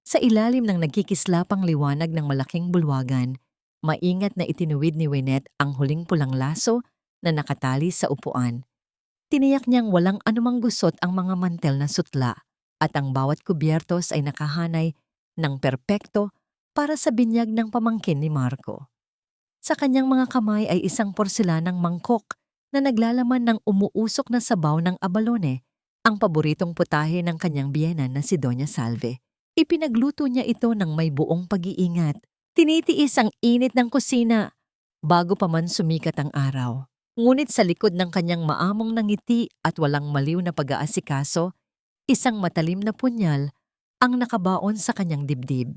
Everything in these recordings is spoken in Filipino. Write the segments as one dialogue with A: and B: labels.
A: Sa ilalim ng nagkikislapang liwanag ng malaking bulwagan, maingat na itinuwid ni Wynette ang huling pulang laso na nakatali sa upuan. Tiniyak niyang walang anumang gusot ang mga mantel na sutla at ang bawat kubyertos ay nakahanay ng perpekto para sa binyag ng pamangkin ni Marco. Sa kanyang mga kamay ay isang porselanang mangkok na naglalaman ng umuusok na sabaw ng abalone, ang paboritong putahe ng kanyang biyenan na si Doña Salve. Ipinagluto niya ito ng may buong pag-iingat. Tinitiis ang init ng kusina bago pa man sumikat ang araw. Ngunit sa likod ng kanyang maamong ngiti at walang maliw na pag-aasikaso, isang matalim na punyal ang nakabaon sa kanyang dibdib.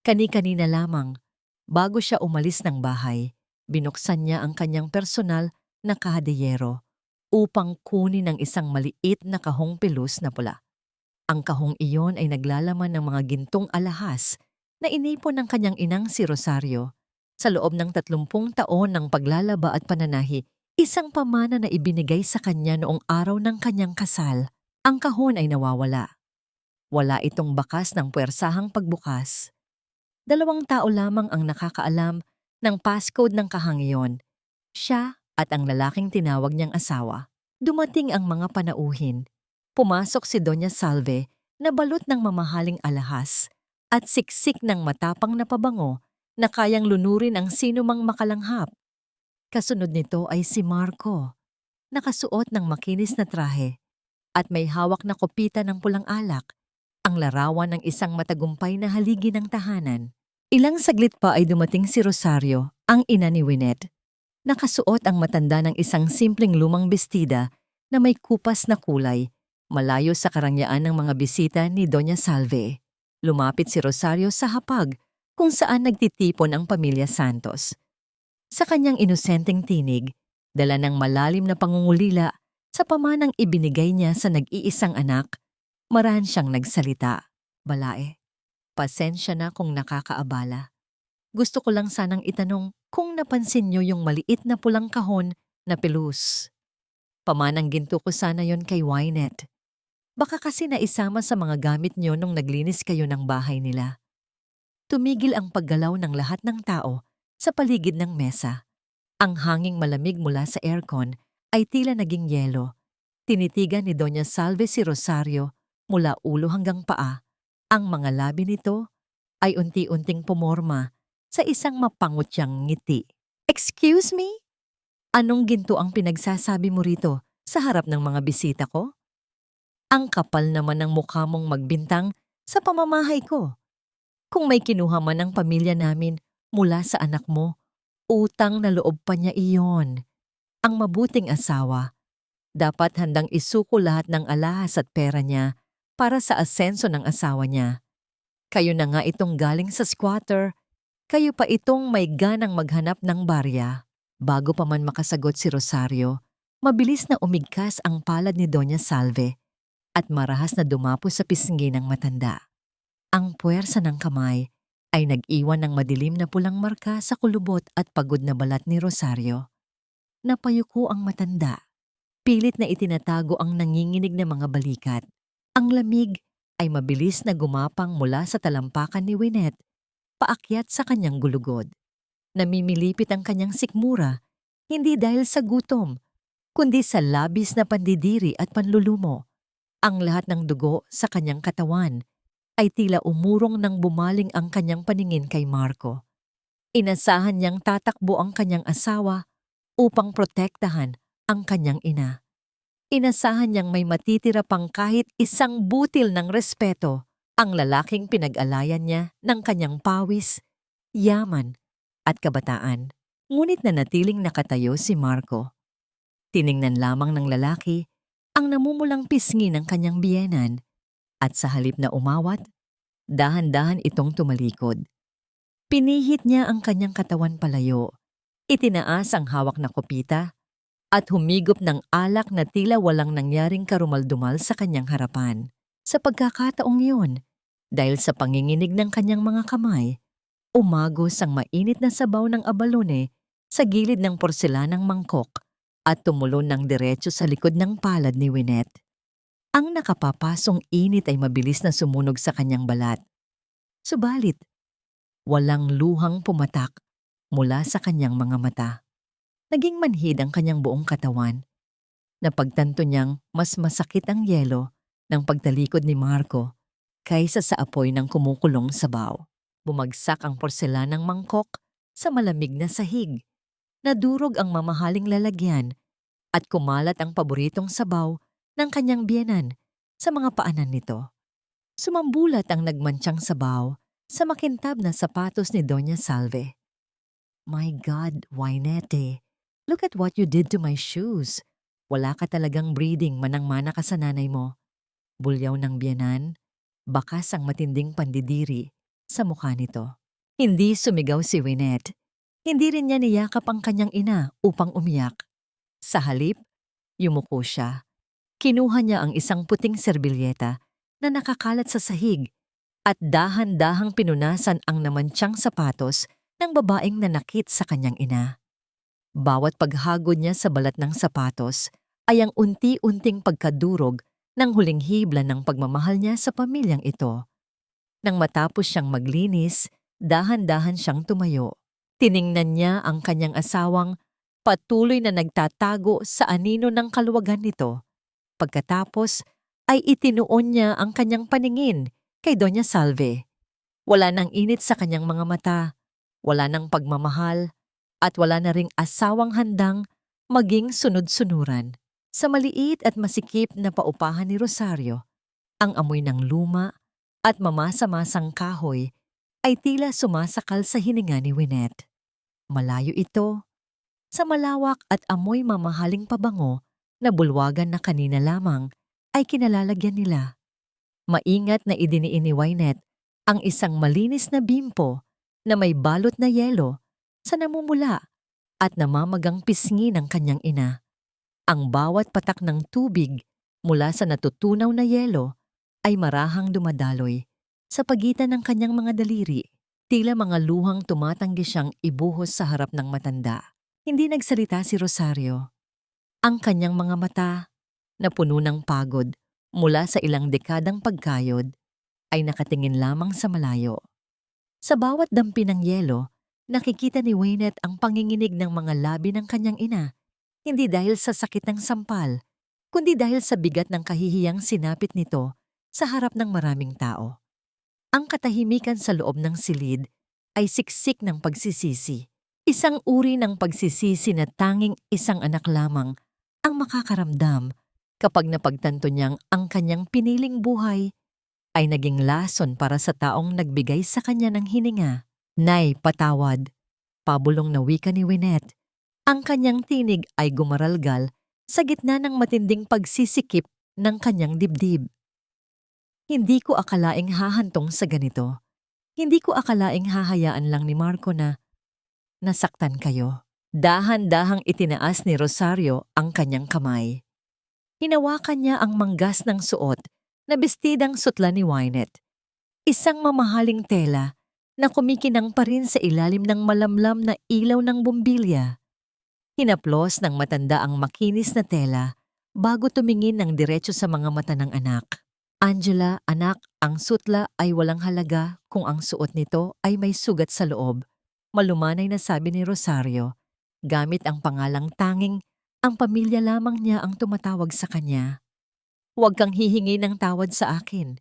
A: Kani-kanina lamang, bago siya umalis ng bahay, binuksan niya ang kanyang personal na kahadiyero upang kunin ang isang maliit na kahong pilus na pula. Ang kahong iyon ay naglalaman ng mga gintong alahas na inipon ng kanyang inang si Rosario. Sa loob ng 30 taon ng paglalaba at pananahi, isang pamana na ibinigay sa kanya noong araw ng kanyang kasal. Ang kahon ay nawawala. Wala itong bakas ng puwersahang pagbukas. 2 tao lamang ang nakakaalam ng passcode ng kahang iyon. Siya at ang lalaking tinawag niyang asawa. Dumating ang mga panauhin. Pumasok si Doña Salve na balot ng mamahaling alahas at siksik ng matapang na pabango na kayang lunurin ang sinumang makalanghap. Kasunod nito ay si Marco, nakasuot ng makinis na trahe at may hawak na kopita ng pulang alak, ang larawan ng isang matagumpay na haligi ng tahanan. Ilang saglit pa ay dumating si Rosario, ang ina ni Wynette. Nakasuot ang matanda ng isang simpleng lumang bestida na may kupas na kulay, malayo sa karangyaan ng mga bisita ni Doña Salve. Lumapit si Rosario sa hapag kung saan nagtitipon ang pamilya Santos. Sa kanyang inosenteng tinig, dala ng malalim na pangungulila sa pamanang ibinigay niya sa nag-iisang anak, marahan siyang nagsalita. Balae, pasensya na kung nakakaabala. Gusto ko lang sanang itanong kung napansin niyo yung maliit na pulang kahon na pilus. Pamanang ginto ko sana yon kay Wynette. Baka kasi naisama sa mga gamit niyo nung naglinis kayo ng bahay nila. Tumigil ang paggalaw ng lahat ng tao sa paligid ng mesa. Ang hanging malamig mula sa aircon ay tila naging yelo. Tinitigan ni Doña Salve si Rosario mula ulo hanggang paa. Ang mga labi nito ay unti-unting pumorma sa isang mapangutyang ngiti. Excuse me? Anong ginto ang pinagsasabi mo rito sa harap ng mga bisita ko? Ang kapal naman ng mukha mong magbintang sa pamamahay ko. Kung may kinuha man ang pamilya namin mula sa anak mo, utang na loob pa niya iyon. Ang mabuting asawa, dapat handang isuko lahat ng alahas at pera niya para sa asenso ng asawa niya. Kayo na nga itong galing sa squatter, kayo pa itong may ganang maghanap ng barya. Bago pa man makasagot si Rosario, mabilis na umigkas ang palad ni Doña Salve at marahas na dumapo sa pisngi ng matanda. Ang puwersa ng kamay ay nag-iwan ng madilim na pulang marka sa kulubot at pagod na balat ni Rosario. Napayuko ang matanda. Pilit na itinatago ang nanginginig na mga balikat. Ang lamig ay mabilis na gumapang mula sa talampakan ni Wynette, paakyat sa kanyang gulugod. Namimilipit ang kanyang sikmura, hindi dahil sa gutom, kundi sa labis na pandidiri at panlulumo. Ang lahat ng dugo sa kanyang katawan ay tila umurong nang bumaling ang kanyang paningin kay Marco. Inasahan niyang tatakbo ang kanyang asawa upang protektahan ang kanyang ina. Inasahan niyang may matitira pang kahit isang butil ng respeto ang lalaking pinag-alayan niya ng kanyang pawis, yaman at kabataan. Ngunit nanatiling nakatayo si Marco. Tiningnan lamang ng lalaki ang namumulang pisngi ng kanyang biyenan at sa halip na umawat, dahan-dahan itong tumalikod. Pinihit niya ang kanyang katawan palayo, itinaas ang hawak na kopita at humigop ng alak na tila walang nangyaring karumaldumal sa kanyang harapan. Sa pagkakataong iyon, dahil sa panginginig ng kanyang mga kamay, umagos ang mainit na sabaw ng abalone sa gilid ng porselanang mangkok at tumulon ng diretso sa likod ng palad ni Wynette. Ang nakapapasong init ay mabilis na sumunog sa kanyang balat. Subalit, walang luhang pumatak mula sa kanyang mga mata. Naging manhid ang kanyang buong katawan. Napagtanto niyang mas masakit ang yelo ng pagtalikod ni Marco kaysa sa apoy ng kumukulong sabaw. Bumagsak ang porselanang mangkok sa malamig na sahig. Nadurog ang mamahaling lalagyan at kumalat ang paboritong sabaw ng kanyang biyenan sa mga paanan nito. Sumambulat ang nagmantsang sabaw sa makintab na sapatos ni Doña Salve. My God, Wynette, look at what you did to my shoes. Wala ka talagang breeding, manang-mana ka sa nanay mo. Bulyaw ng biyenan, bakas ang matinding pandidiri sa mukha nito. Hindi sumigaw si Wynette. Hindi rin niya niyakap ang kanyang ina upang umiyak. Sa halip, yumuko siya. Kinuha niya ang isang puting serbilyeta na nakakalat sa sahig at dahan-dahang pinunasan ang namantsang sapatos ng babaeng nanakit sa kanyang ina. Bawat paghagod niya sa balat ng sapatos ay ang unti-unting pagkadurog ng huling hibla ng pagmamahal niya sa pamilyang ito. Nang matapos siyang maglinis, dahan-dahan siyang tumayo. Tiningnan niya ang kanyang asawang patuloy na nagtatago sa anino ng kaluwagan nito. Pagkatapos ay itinuon niya ang kanyang paningin kay Doña Salve. Wala nang init sa kanyang mga mata, wala nang pagmamahal, at wala na ring asawang handang maging sunod-sunuran. Sa maliit at masikip na paupahan ni Rosario, ang amoy ng luma at mamasa-masang kahoy ay tila sumasakal sa hininga ni Wynette. Malayo ito, sa malawak at amoy mamahaling pabango na bulwagan na kanina lamang ay kinalalagyan nila. Maingat na idiniin ni Wynette ang isang malinis na bimpo na may balot na yelo sa namumula at namamagang pisngi ng kanyang ina. Ang bawat patak ng tubig mula sa natutunaw na yelo ay marahang dumadaloy sa pagitan ng kanyang mga daliri. Tila mga luhang tumatanggi siyang ibuhos sa harap ng matanda. Hindi nagsalita si Rosario. Ang kanyang mga mata, na puno ng pagod mula sa ilang dekadang pagkayod, ay nakatingin lamang sa malayo. Sa bawat dampi ng yelo, nakikita ni Wynette ang panginginig ng mga labi ng kanyang ina, hindi dahil sa sakit ng sampal, kundi dahil sa bigat ng kahihiyang sinapit nito sa harap ng maraming tao. Ang katahimikan sa loob ng silid ay siksik ng pagsisisi. Isang uri ng pagsisisi na tanging isang anak lamang ang makakaramdam kapag napagtanto niyang ang kanyang piniling buhay ay naging lason para sa taong nagbigay sa kanya ng hininga. Nay, patawad. Pabulong na wika ni Wynette. Ang kanyang tinig ay gumaralgal sa gitna ng matinding pagsisikip ng kanyang dibdib. Hindi ko akalaing hahantong sa ganito. Hindi ko akalaing hahayaan lang ni Marco na nasaktan kayo. Dahan-dahang itinaas ni Rosario ang kanyang kamay. Hinawakan niya ang manggas ng suot na bestidang sutla ni Wynette. Isang mamahaling tela na kumikinang pa rin sa ilalim ng malamlam na ilaw ng bumbilya. Hinaplos ng matanda ang makinis na tela bago tumingin ng diretso sa mga mata ng anak. Angela, anak, ang sutla ay walang halaga kung ang suot nito ay may sugat sa loob. Malumanay na sabi ni Rosario, gamit ang pangalang tanging ang pamilya lamang niya ang tumatawag sa kanya. Huwag kang hihingi ng tawad sa akin.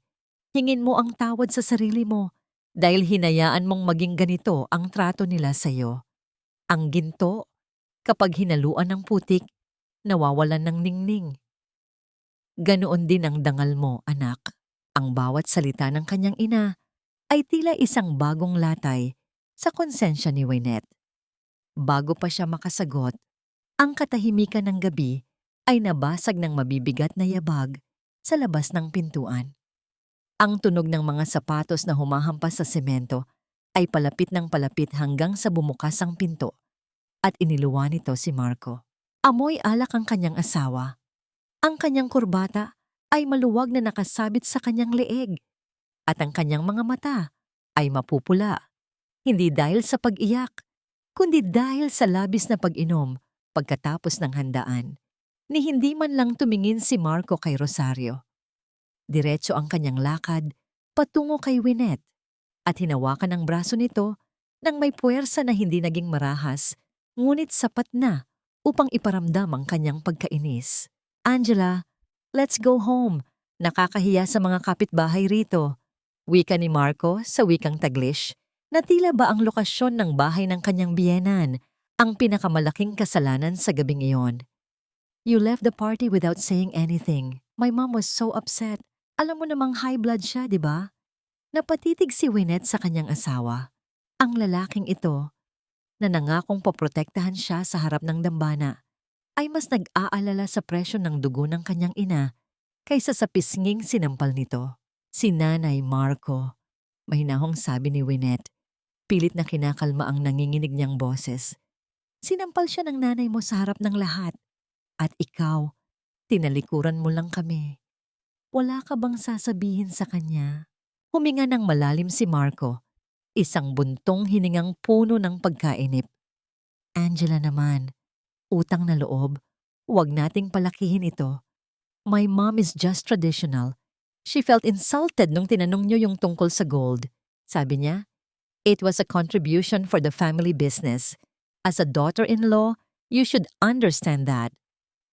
A: Hingin mo ang tawad sa sarili mo dahil hinayaan mong maging ganito ang trato nila sa iyo. Ang ginto, kapag hinaluan ng putik, nawawalan ng ningning. Ganoon din ang dangal mo, anak. Ang bawat salita ng kanyang ina ay tila isang bagong latay sa konsensya ni Wynette. Bago pa siya makasagot, ang katahimikan ng gabi ay nabasag ng mabibigat na yabag sa labas ng pintuan. Ang tunog ng mga sapatos na humahampas sa semento ay palapit ng palapit hanggang sa bumukas ang pinto at iniluwan nito si Marco. Amoy alak ang kanyang asawa. Ang kanyang kurbata ay maluwag na nakasabit sa kanyang leeg at ang kanyang mga mata ay mapupula. Hindi dahil sa pag-iyak, kundi dahil sa labis na pag-inom pagkatapos ng handaan. Ni hindi man lang tumingin si Marco kay Rosario. Diretso ang kanyang lakad patungo kay Wynette. at hinawakan ang braso nito nang may puwersa na hindi naging marahas, ngunit sapat na upang iparamdam ang kanyang pagkainis. Angela, let's go home. Nakakahiya sa mga kapitbahay rito. Wika ni Marco sa wikang Taglish na tila ba ang lokasyon ng bahay ng kanyang biyenan ang pinakamalaking kasalanan sa gabing iyon. You left the party without saying anything. My mom was so upset. Alam mo namang high blood siya, di ba? Napatitig si Wynette sa kanyang asawa. Ang lalaking ito, na nangakong poprotektahan siya sa harap ng dambana, ay mas nag-aalala sa presyo ng dugo ng kanyang ina kaysa sa pisnging sinampal nito. Si Nanay Marco, mahinahong sabi ni Wynette, pilit na kinakalma ang nanginginig niyang boses. Sinampal siya ng nanay mo sa harap ng lahat. At ikaw, tinalikuran mo lang kami. Wala ka bang sasabihin sa kanya? Huminga ng malalim si Marco, isang buntong hiningang puno ng pagkainip. Angela naman, utang na loob, huwag nating palakihin ito. My mom is just traditional. She felt insulted nung tinanong niyo yung tungkol sa gold. Sabi niya, it was a contribution for the family business. As a daughter-in-law, you should understand that.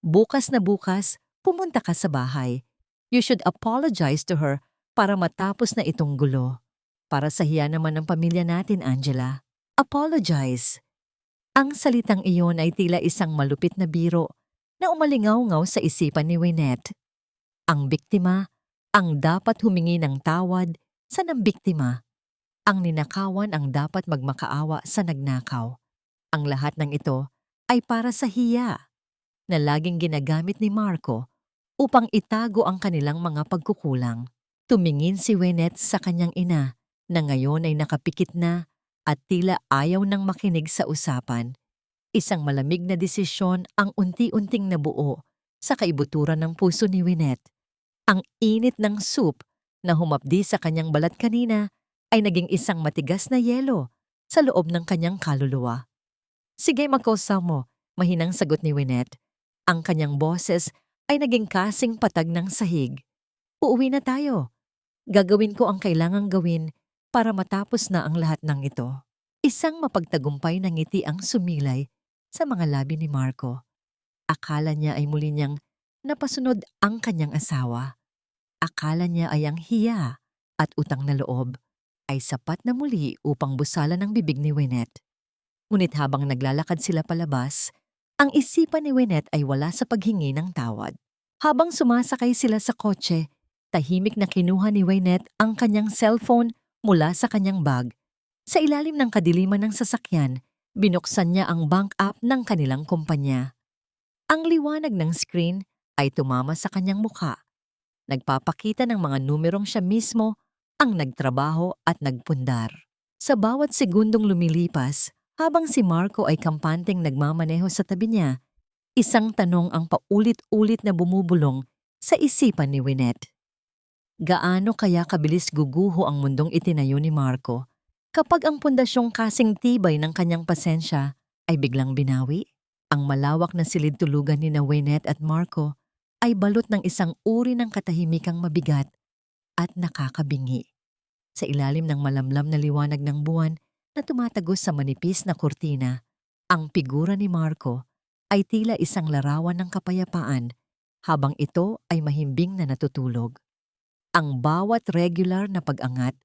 A: Bukas na bukas, pumunta ka sa bahay. You should apologize to her para matapos na itong gulo. Para sa hiya naman ng pamilya natin, Angela. Apologize. Ang salitang iyon ay tila isang malupit na biro na umalingaw-ngaw sa isipan ni Wynette. Ang biktima, ang dapat humingi ng tawad sa nambiktima. Ang ninakawan ang dapat magmakaawa sa nagnakaw. Ang lahat ng ito ay para sa hiya na laging ginagamit ni Marco upang itago ang kanilang mga pagkukulang. Tumingin si Wynette sa kanyang ina na ngayon ay nakapikit na at tila ayaw nang makinig sa usapan. Isang malamig na desisyon ang unti-unting nabuo sa kaibuturan ng puso ni Wynette. Ang init ng soup na humapdi sa kanyang balat kanina ay naging isang matigas na yelo sa loob ng kanyang kaluluwa. Sige, makosa mo, mahinang sagot ni Wynette. Ang kanyang boses ay naging kasing patag ng sahig. Uuwi na tayo. Gagawin ko ang kailangang gawin para matapos na ang lahat ng ito. Isang mapagtagumpay na ngiti ang sumilay sa mga labi ni Marco. Akala niya ay muli niyang napasunod ang kanyang asawa. Akala niya ay ang hiya at utang na loob ay sapat na muli upang busalan ang bibig ni Wynette. Ngunit habang naglalakad sila palabas, ang isipan ni Wynette ay wala sa paghingi ng tawad. Habang sumasakay sila sa kotse, tahimik na kinuha ni Wynette ang kanyang cellphone mula sa kanyang bag. Sa ilalim ng kadiliman ng sasakyan, binuksan niya ang bank app ng kanilang kumpanya. Ang liwanag ng screen ay tumama sa kanyang mukha. Nagpapakita ng mga numerong siya mismo ang nagtrabaho at nagpundar. Sa bawat segundong lumilipas, habang si Marco ay kampanteng nagmamaneho sa tabi niya, isang tanong ang paulit-ulit na bumubulong sa isipan ni Wynette. Gaano kaya kabilis guguho ang mundong itinayo ni Marco kapag ang pundasyong kasing tibay ng kanyang pasensya ay biglang binawi? Ang malawak na silid-tulugan ni na Wynette at Marco ay balot ng isang uri ng katahimikang mabigat at nakakabingi. Sa ilalim ng malamlam na liwanag ng buwan na tumatagos sa manipis na kurtina, ang figura ni Marco ay tila isang larawan ng kapayapaan habang ito ay mahimbing na natutulog. Ang bawat regular na pag-angat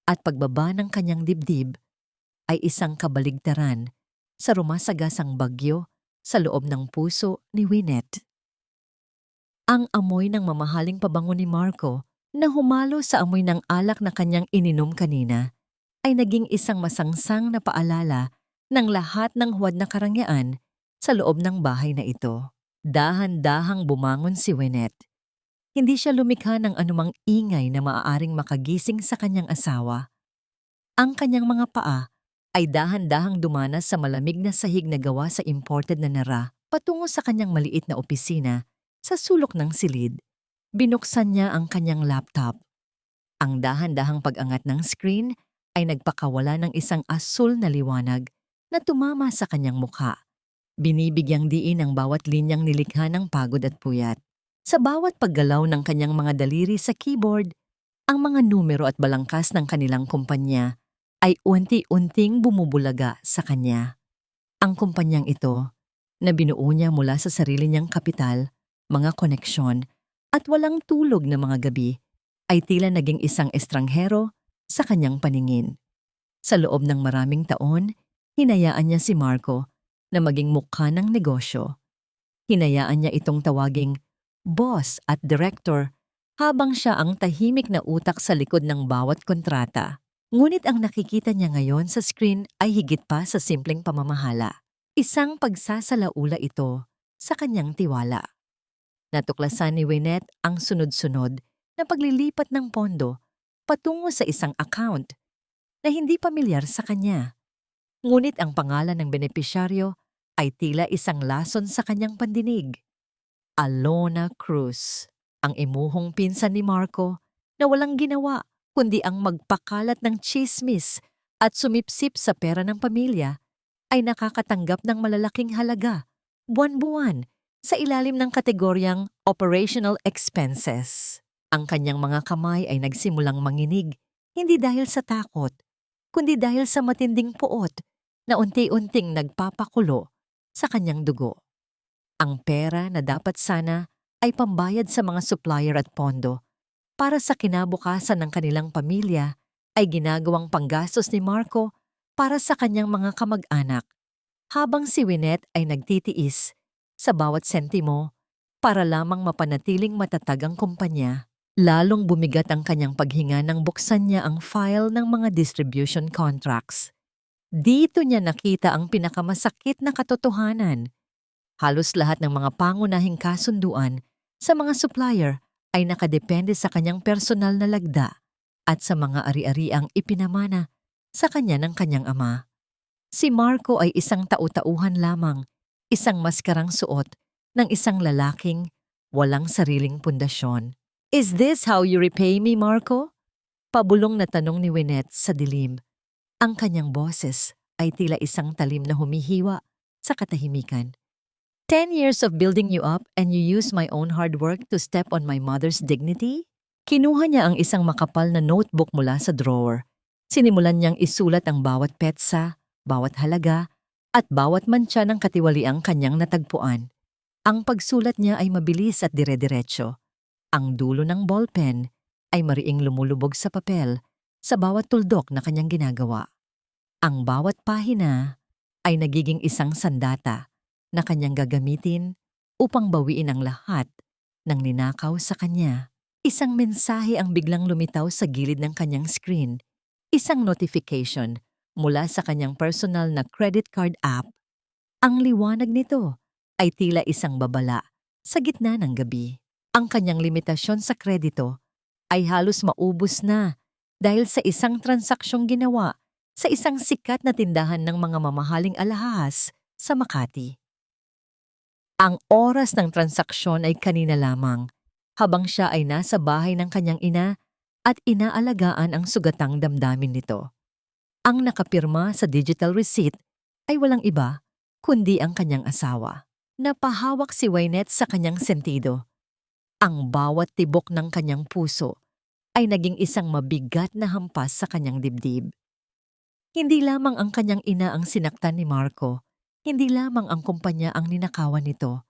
A: at pagbaba ng kanyang dibdib ay isang kabaligtaran sa rumasagasang bagyo sa loob ng puso ni Wynette. Ang amoy ng mamahaling pabango ni Marco na humalo sa amoy ng alak na kanyang ininom kanina ay naging isang masangsang na paalala ng lahat ng huwad na karangyaan sa loob ng bahay na ito. Dahan-dahang bumangon si Wynette. Hindi siya lumikha ng anumang ingay na maaaring makagising sa kanyang asawa. Ang kanyang mga paa ay dahan-dahang dumanas sa malamig na sahig na gawa sa imported na nara patungo sa kanyang maliit na opisina sa sulok ng silid. Binuksan niya ang kanyang laptop. Ang dahan-dahang pag-angat ng screen ay nagpakawala ng isang asul na liwanag na tumama sa kanyang mukha. Binibigyang diin ang bawat linyang nilikha ng pagod at puyat. Sa bawat paggalaw ng kanyang mga daliri sa keyboard, Ang mga numero at balangkas ng kanilang kumpanya ay unti-unting bumubulaga sa kanya. Ang kumpanyang ito, na binuo niya mula sa sarili niyang kapital, mga koneksyon, at walang tulog na mga gabi, ay tila naging isang estranghero sa kanyang paningin. Sa loob ng maraming taon, hinayaan niya si Marco na maging mukha ng negosyo. Hinayaan niya itong tawaging boss at director habang siya ang tahimik na utak sa likod ng bawat kontrata. Ngunit ang nakikita niya ngayon sa screen ay higit pa sa simpleng pamamahala. Isang pagsasalaula ito sa kanyang tiwala. Natuklasan ni Wynette ang sunod-sunod na paglilipat ng pondo patungo sa isang account na hindi pamilyar sa kanya. Ngunit ang pangalan ng benepisyaryo ay tila isang lason sa kanyang pandinig. Alona Cruz, ang imuhong pinsan ni Marco na walang ginawa kundi ang magpakalat ng tsismis at sumipsip sa pera ng pamilya, ay nakakatanggap ng malalaking halaga, buwan-buwan, sa ilalim ng kategoryang operational expenses. Ang kanyang mga kamay ay nagsimulang manginig, hindi dahil sa takot, kundi dahil sa matinding puot na unti-unting nagpapakulo sa kanyang dugo. Ang pera na dapat sana ay pambayad sa mga supplier at pondo para sa kinabukasan ng kanilang pamilya ay ginagawang panggastos ni Marco para sa kanyang mga kamag-anak, habang si Wynette ay nagtitiis sa bawat sentimo para lamang mapanatiling matatag ang kumpanya. Lalong bumigat ang kanyang paghinga nang buksan niya ang file ng mga distribution contracts. Dito niya nakita ang pinakamasakit na katotohanan. Halos lahat ng mga pangunahing kasunduan sa mga supplier ay nakadepende sa kanyang personal na lagda at sa mga ari-ariang ipinamana sa kanya ng kanyang ama. Si Marco ay isang tau-tauhan lamang, isang maskarang suot ng isang lalaking walang sariling pundasyon. "Is this how you repay me, Marco?" Pabulong na tanong ni Wynette sa dilim. Ang kanyang boses ay tila isang talim na humihiwa sa katahimikan. 10 years of building you up and you use my own hard work to step on my mother's dignity? Kinuha niya ang isang makapal na notebook mula sa drawer. Sinimulan niyang isulat ang bawat petsa, bawat halaga, at bawat mantsa ng katiwaliang kanyang natagpuan. Ang pagsulat niya ay mabilis at dire-diretso. Ang dulo ng ballpen ay mariing lumulubog sa papel sa bawat tuldok na kanyang ginagawa. Ang bawat pahina ay nagiging isang sandata na kanyang gagamitin upang bawiin ang lahat ng ninakaw sa kanya. Isang mensahe ang biglang lumitaw sa gilid ng kanyang screen. Isang notification mula sa kanyang personal na credit card app. Ang liwanag nito ay tila isang babala sa gitna ng gabi. Ang kanyang limitasyon sa kredito ay halos maubos na dahil sa isang transaksyong ginawa sa isang sikat na tindahan ng mga mamahaling alahas sa Makati. Ang oras ng transaksyon ay kanina lamang, habang siya ay nasa bahay ng kanyang ina at inaalagaan ang sugatang damdamin nito. Ang nakapirma sa digital receipt ay walang iba kundi ang kanyang asawa. Napahawak si Wynette sa kanyang sentido. Ang bawat tibok ng kanyang puso ay naging isang mabigat na hampas sa kanyang dibdib. Hindi lamang ang kanyang ina ang sinaktan ni Marco, hindi lamang ang kumpanya ang ninakawan nito,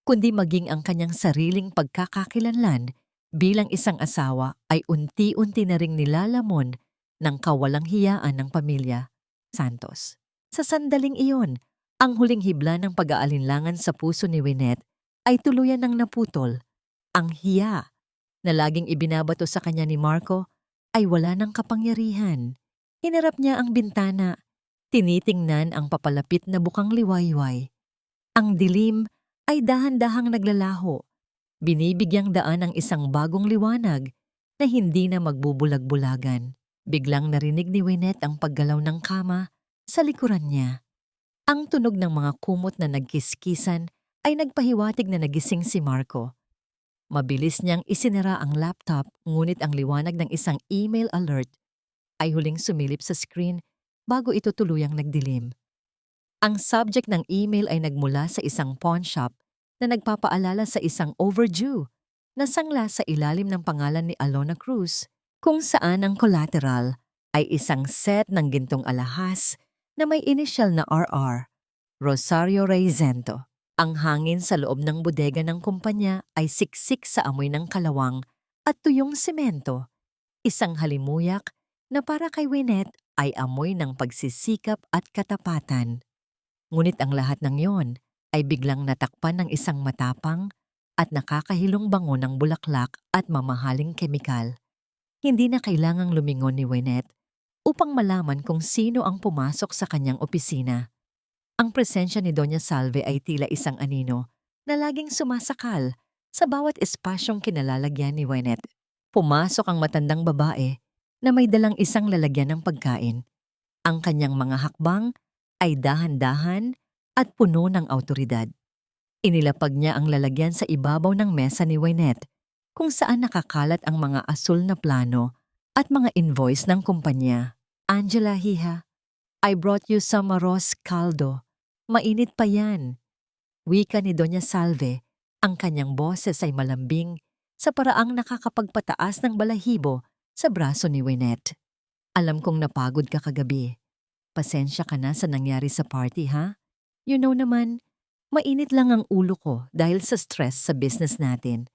A: kundi maging ang kanyang sariling pagkakakilanlan bilang isang asawa ay unti-unti na ring nilalamon ng kawalang hiyaan ng pamilya Santos. Sa sandaling iyon, ang huling hibla ng pag-aalinlangan sa puso ni Wynette ay tuluyan ng naputol. Ang hiya na laging ibinabato sa kanya ni Marco ay wala ng kapangyarihan. Hinarap niya ang bintana, tinitingnan ang papalapit na bukang liwayway. Ang dilim ay dahan-dahang naglalaho, binibigyang daan ng isang bagong liwanag na hindi na magbubulag-bulagan. Biglang narinig ni Wynette ang paggalaw ng kama sa likuran niya. Ang tunog ng mga kumot na nagkiskisan ay nagpahiwatig na nagising si Marco. Mabilis niyang isinara ang laptop, ngunit ang liwanag ng isang email alert ay huling sumilip sa screen bago ito tuluyang nagdilim. Ang subject ng email ay nagmula sa isang pawn shop na nagpapaalala sa isang overdue na sangla sa ilalim ng pangalan ni Alona Cruz. kung saan ang collateral ay isang set ng gintong alahas na may initial na RR, Rosario Reizento. Ang hangin sa loob ng bodega ng kumpanya ay siksik sa amoy ng kalawang at tuyong semento, isang halimuyak na para kay Wynette ay amoy ng pagsisikap at katapatan. Ngunit ang lahat ng yon ay biglang natakpan ng isang matapang at nakakahilong bango ng bulaklak at mamahaling kemikal. Hindi na kailangang lumingon ni Wynette upang malaman kung sino ang pumasok sa kanyang opisina. Ang presensya ni Doña Salve ay tila isang anino na laging sumasakal sa bawat espasyong kinalalagyan ni Wynette. Pumasok ang matandang babae na may dalang isang lalagyan ng pagkain. Ang kanyang mga hakbang ay dahan-dahan at puno ng awtoridad. Inilapag niya ang lalagyan sa ibabaw ng mesa ni Wynette kung saan nakakalat ang mga asul na plano at mga invoice ng kumpanya. Angela, hiha, I brought you some arroz caldo. Mainit pa yan. Wika ni Doña Salve, ang kanyang boses ay malambing sa paraang nakakapagpataas ng balahibo sa braso ni Wynette. Alam kong napagod ka kagabi. Pasensya ka na sa nangyari sa party, ha? You know naman, mainit lang ang ulo ko dahil sa stress sa business natin.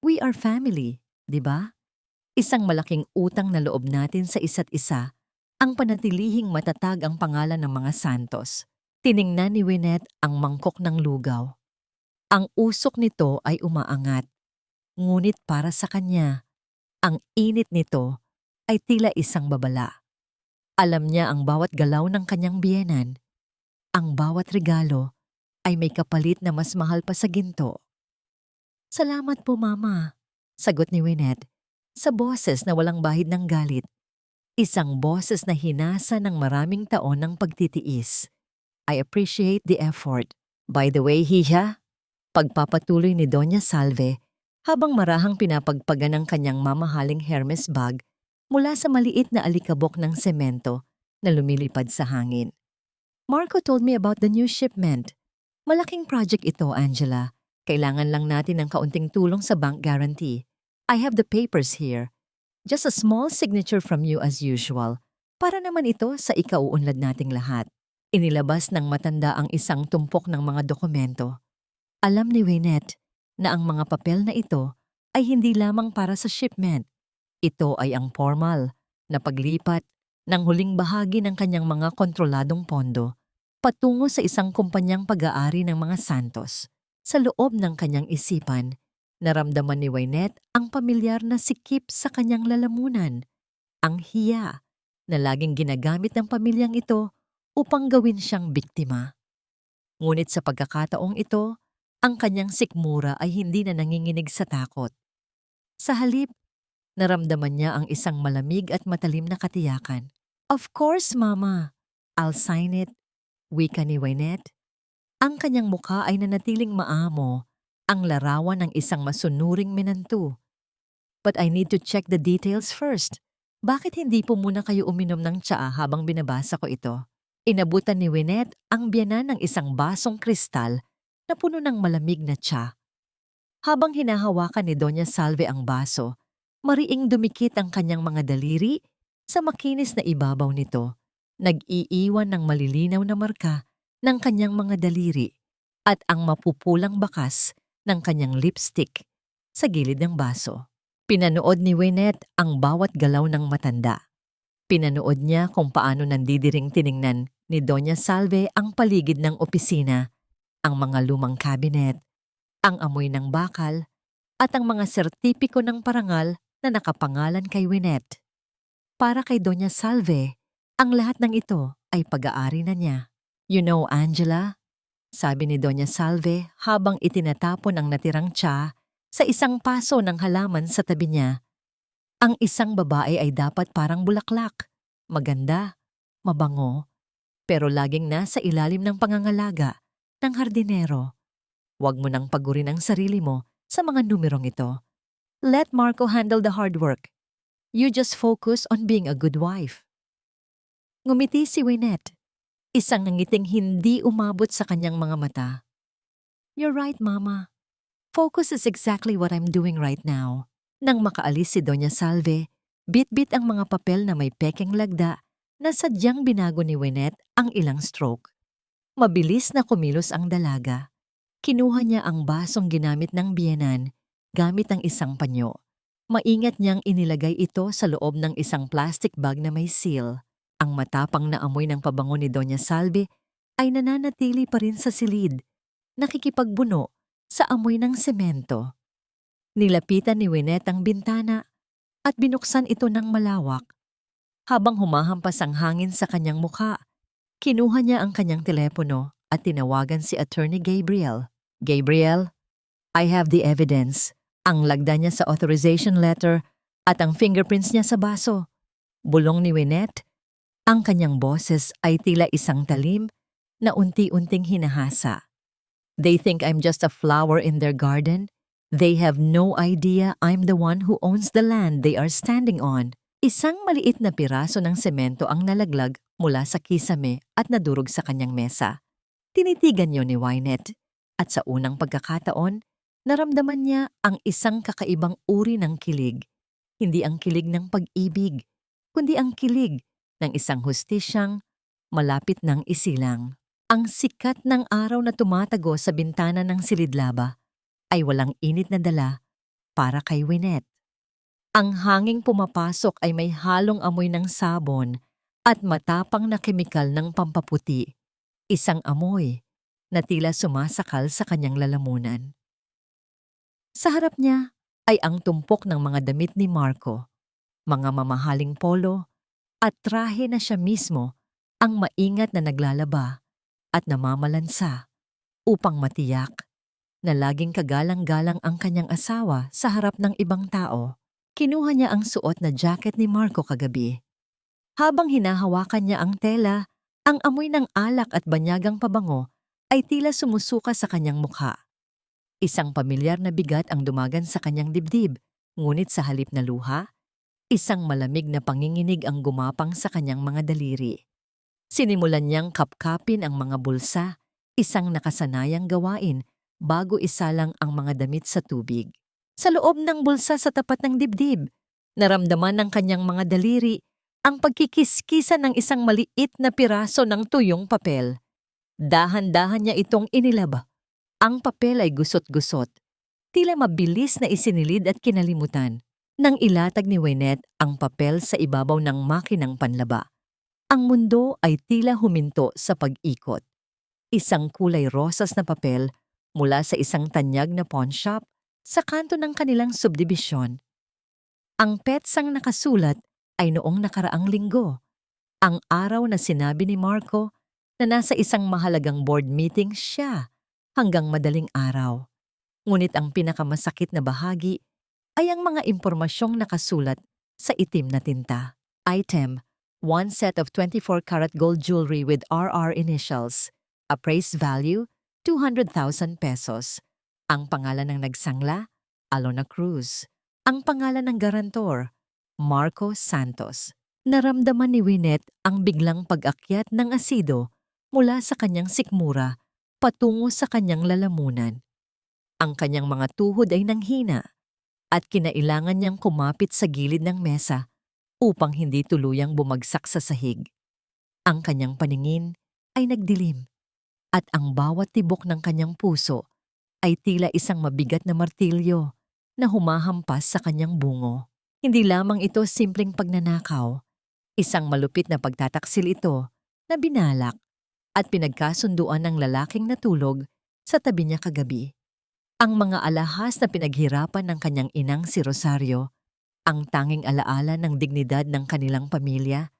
A: We are family, di ba? Isang malaking utang na loob natin sa isa't isa ang panatilihing matatag ang pangalan ng mga Santos. Tiningnan ni Wynette ang mangkok ng lugaw. Ang usok nito ay umaangat. Ngunit para sa kanya, ang init nito ay tila isang babala. Alam niya ang bawat galaw ng kanyang biyenan. Ang bawat regalo ay may kapalit na mas mahal pa sa ginto. Salamat po, Mama, sagot ni Wynette sa boses na walang bahid ng galit. Isang boses na hinasa ng maraming taon ng pagtitiis. I appreciate the effort. By the way, hiha, pagpapatuloy ni Doña Salve habang marahang pinapagpagan ng kanyang mamahaling Hermes bag mula sa maliit na alikabok ng semento na lumilipad sa hangin. Marco told me about the new shipment. Malaking project ito, Angela. Kailangan lang natin ng kaunting tulong sa bank guarantee. I have the papers here. Just a small signature from you as usual. Para naman ito sa ikauunlad nating lahat. Inilabas ng matanda ang isang tumpok ng mga dokumento. Alam ni Wynette na ang mga papel na ito ay hindi lamang para sa shipment. Ito ay ang formal na paglipat ng huling bahagi ng kanyang mga kontroladong pondo patungo sa isang kumpanyang pag-aari ng mga Santos. Sa loob ng kanyang isipan, naramdaman ni Wynette ang pamilyar na sikip sa kanyang lalamunan, ang hiya na laging ginagamit ng pamilyang ito upang gawin siyang biktima. Ngunit sa pagkakataong ito, ang kanyang sikmura ay hindi na nanginginig sa takot. Sa halip, naramdaman niya ang isang malamig at matalim na katiyakan. Of course, Mama. I'll sign it. Wika ni Wynette. Ang kanyang mukha ay nanatiling maamo, ang larawan ng isang masunuring menantu. But I need to check the details first. Bakit hindi po muna kayo uminom ng tsaa habang binabasa ko ito? Inabutan ni Wynette ang biyanan ng isang basong kristal na puno ng malamig na tsa. Habang hinahawakan ni Doña Salve ang baso, mariing dumikit ang kanyang mga daliri sa makinis na ibabaw nito. Nag-iiwan ng malilinaw na marka ng kanyang mga daliri at ang mapupulang bakas ng kanyang lipstick sa gilid ng baso. Pinanood ni Wynette ang bawat galaw ng matanda. Pinanood niya kung paano nandidiring tiningnan ni Doña Salve ang paligid ng opisina, ang mga lumang kabinet, ang amoy ng bakal, at ang mga sertipiko ng parangal na nakapangalan kay Wynette. Para kay Doña Salve, ang lahat ng ito ay pag-aari na niya. You know, Angela, sabi ni Doña Salve habang itinatapon ang natirang tsa sa isang paso ng halaman sa tabi niya. Ang isang babae ay dapat parang bulaklak, maganda, mabango, pero laging nasa ilalim ng pangangalaga ng hardinero. Huwag mo nang pagurin ang sarili mo sa mga numerong ito. Let Marco handle the hard work. You just focus on being a good wife. Ngumiti si Wynette, isang ngiting hindi umabot sa kanyang mga mata. You're right, Mama. Focus is exactly what I'm doing right now. Nang makaalis si Doña Salve, Bit-bit ang mga papel na may pekeng lagda na sadyang binago ni Wynette ang ilang stroke. Mabilis na kumilos ang dalaga. Kinuha niya ang basong ginamit ng biyenan gamit ang isang panyo. Maingat niyang inilagay ito sa loob ng isang plastic bag na may seal. Ang matapang na amoy ng pabango ni Doña Salve ay nananatili pa rin sa silid, nakikipagbuno sa amoy ng semento. Nilapitan ni Wynette ang bintana at binuksan ito ng malawak. Habang humahampas ang hangin sa kanyang mukha, kinuha niya ang kanyang telepono at tinawagan si Attorney Gabriel. Gabriel, I have the evidence. Ang lagda niya sa authorization letter at ang fingerprints niya sa baso. Bulong ni Wynette, ang kanyang boses ay tila isang talim na unti-unting hinahasa. They think I'm just a flower in their garden. They have no idea I'm the one who owns the land they are standing on. Isang maliit na piraso ng semento ang nalaglag mula sa kisame at nadurog sa kanyang mesa. Tinitigan niyo ni Wynette at sa unang pagkakataon, naramdaman niya ang isang kakaibang uri ng kilig. Hindi ang kilig ng pag-ibig, kundi ang kilig ng isang hustisyang malapit ng isilang. Ang sikat ng araw na tumatago sa bintana ng silidlaba ay walang init na dala para kay Wynette. Ang hanging pumapasok ay may halong amoy ng sabon at matapang na kemikal ng pampaputi. Isang amoy na tila sumasakal sa kanyang lalamunan. Sa harap niya ay ang tumpok ng mga damit ni Marco, mga mamahaling polo at trahe na siya mismo ang maingat na naglalaba at namamalansa upang matiyak na laging kagalang-galang ang kanyang asawa sa harap ng ibang tao. Kinuha niya ang suot na jacket ni Marco kagabi. Habang hinahawakan niya ang tela, ang amoy ng alak at banyagang pabango ay tila sumusuka sa kanyang mukha. Isang pamilyar na bigat ang dumagan sa kanyang dibdib, ngunit sa halip na luha, isang malamig na panginginig ang gumapang sa kanyang mga daliri. Sinimulan niyang kapkapin ang mga bulsa, isang nakasanayang gawain bago isalang ang mga damit sa tubig. Sa loob ng bulsa sa tapat ng dibdib, naramdaman ng kanyang mga daliri ang pagkikiskisan ng isang maliit na piraso ng tuyong papel. Dahan-dahan niya itong inilaba. Ang papel ay gusot-gusot, tila mabilis na isinilid at kinalimutan. Nang ilatag ni Wynette ang papel sa ibabaw ng makinang panlaba, ang mundo ay tila huminto sa pag-ikot. Isang kulay rosas na papel mula sa isang tanyag na pawn shop sa kanto ng kanilang subdibisyon. Ang petsang nakasulat ay noong nakaraang linggo, ang araw na sinabi ni Marco na nasa isang mahalagang board meeting siya hanggang madaling araw. Ngunit ang pinakamasakit na bahagi ay ang mga impormasyong nakasulat sa itim na tinta. Item, 1 set of 24-karat gold jewelry with RR initials. Appraised value, 200,000 pesos. Ang pangalan ng nagsangla, Alona Cruz. Ang pangalan ng garantor, Marco Santos. Naramdaman ni Wynette ang biglang pag-akyat ng asido mula sa kanyang sikmura patungo sa kanyang lalamunan. Ang kanyang mga tuhod ay nanghina at kinailangan niyang kumapit sa gilid ng mesa upang hindi tuluyang bumagsak sa sahig. Ang kanyang paningin ay nagdilim at ang bawat tibok ng kanyang puso ay tila isang mabigat na martilyo na humahampas sa kanyang bungo. Hindi lamang ito simpleng pagnanakaw, isang malupit na pagtataksil ito na binalak at pinagkasunduan ng lalaking natulog sa tabi niya kagabi. Ang mga alahas na pinaghirapan ng kanyang inang si Rosario, ang tanging alaala ng dignidad ng kanilang pamilya,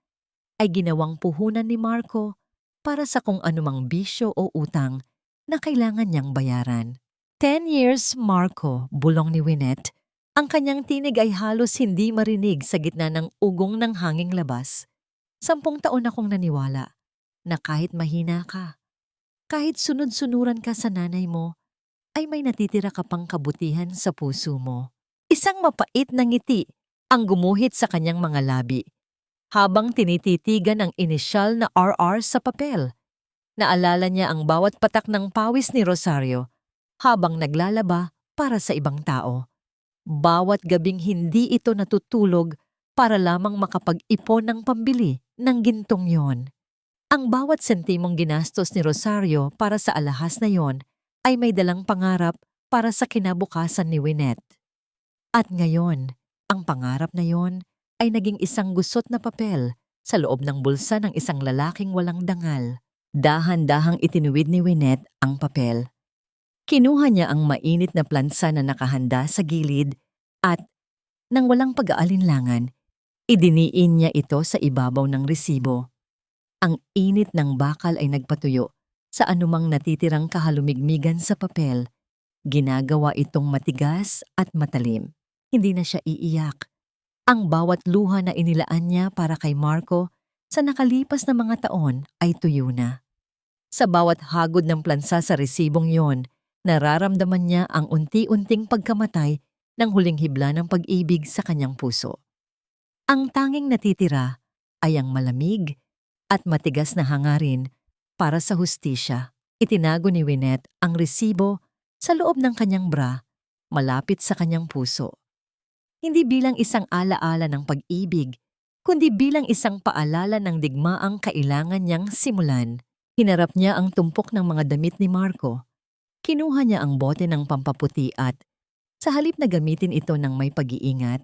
A: ay ginawang puhunan ni Marco para sa kung anumang bisyo o utang na kailangan niyang bayaran. 10 years, Marco, bulong ni Wynette. Ang kanyang tinig ay halos hindi marinig sa gitna ng ugong ng hanging labas. 10 taon akong naniwala na kahit mahina ka, kahit sunod-sunuran ka sa nanay mo, ay may natitira ka pang kabutihan sa puso mo. Isang mapait na ngiti ang gumuhit sa kanyang mga labi habang tinititigan ang inisyal na RR sa papel. Naalala niya ang bawat patak ng pawis ni Rosario habang naglalaba para sa ibang tao. Bawat gabing hindi ito natutulog para lamang makapag-ipon ng pambili ng gintong yon. Ang bawat sentimong ginastos ni Rosario para sa alahas na yon ay may dalang pangarap para sa kinabukasan ni Wynette. At ngayon, ang pangarap na yon ay naging isang gusot na papel sa loob ng bulsa ng isang lalaking walang dangal. Dahan-dahang itinuwid ni Wynette ang papel. Kinuha niya ang mainit na plansa na nakahanda sa gilid at, nang walang pag-aalinlangan, idiniin niya ito sa ibabaw ng resibo. Ang init ng bakal ay nagpatuyo sa anumang natitirang kahalumigmigan sa papel. Ginagawa itong matigas at matalim. Hindi na siya iiyak. Ang bawat luha na inilaan niya para kay Marco sa nakalipas na mga taon ay tuyo na. Sa bawat hagod ng plansa sa resibong yon, nararamdaman niya ang unti-unting pagkamatay ng huling hibla ng pag-ibig sa kanyang puso. Ang tanging natitira ay ang malamig at matigas na hangarin para sa hustisya. Itinago ni Wynette ang resibo sa loob ng kanyang bra, malapit sa kanyang puso. Hindi bilang isang alaala ng pag-ibig, kundi bilang isang paalala ng digmaang kailangan niyang simulan. Hinarap niya ang tumpok ng mga damit ni Marco. Kinuha niya ang bote ng pampaputi at, sa halip na gamitin ito ng may pag-iingat,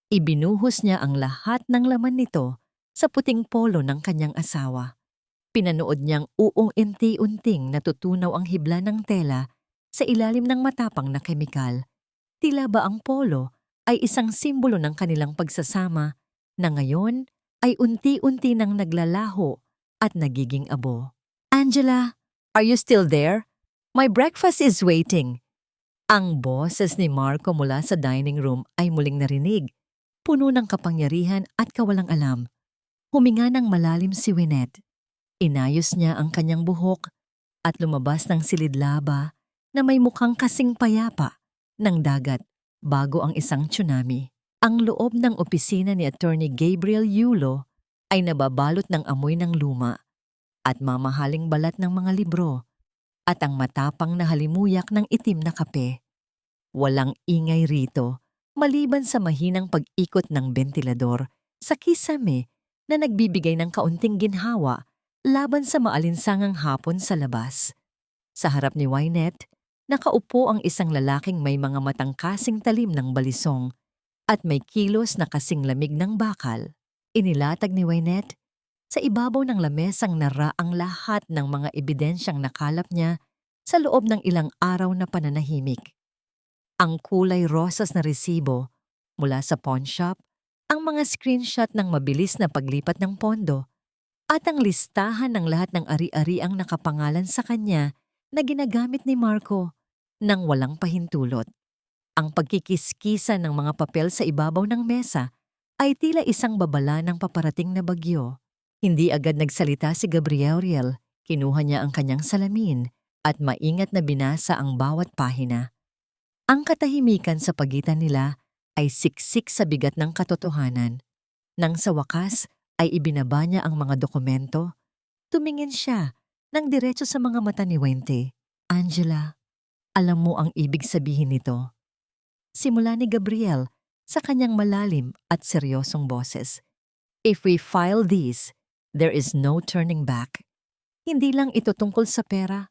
A: ibinuhos niya ang lahat ng laman nito sa puting polo ng kanyang asawa. Pinanood niyang unti-unting natutunaw ang hibla ng tela sa ilalim ng matapang na kemikal. Tila ba ang polo ay isang simbolo ng kanilang pagsasama na ngayon ay unti-unti nang naglalaho at nagiging abo. "Angela, are you still there? My breakfast is waiting." Ang boses ni Marco mula sa dining room ay muling narinig, puno ng kapangyarihan at kawalang alam. Huminga ng malalim si Wynette. Inayos niya ang kanyang buhok at lumabas ng silidlaba na may mukhang kasing payapa ng dagat bago ang isang tsunami. Ang loob ng opisina ni Attorney Gabriel Yulo ay nababalot ng amoy ng luma at mamahaling balat ng mga libro at ang matapang na halimuyak ng itim na kape. Walang ingay rito maliban sa mahinang pag-ikot ng bentilador sa kisame na nagbibigay ng kaunting ginhawa laban sa maalinsangang hapon sa labas. Sa harap ni Wynette, nakaupo ang isang lalaking may mga matang kasing talim ng balisong at may kilos na kasing lamig ng bakal. Inilatag ni Wynette sa ibabaw ng lamesang nara ang lahat ng mga ebidensyang nakalap niya sa loob ng ilang araw na pananahimik. Ang kulay rosas na resibo mula sa pawn shop, ang mga screenshot ng mabilis na paglipat ng pondo, at ang listahan ng lahat ng ari-ariang nakapangalan sa kanya na ginagamit ni Marco nang walang pahintulot. Ang pagkikiskisa ng mga papel sa ibabaw ng mesa ay tila isang babala ng paparating na bagyo. Hindi agad nagsalita si Gabriel. Kinuha niya ang kanyang salamin at maingat na binasa ang bawat pahina. Ang katahimikan sa pagitan nila ay siksik sa bigat ng katotohanan. Nang sa wakas ay ibinaba niya ang mga dokumento, tumingin siya ng diretso sa mga mata ni Wente. "Angela, alam mo ang ibig sabihin nito." Simula ni Gabriel sa kanyang malalim at seryosong boses. "If we file these, there is no turning back. Hindi lang ito tungkol sa pera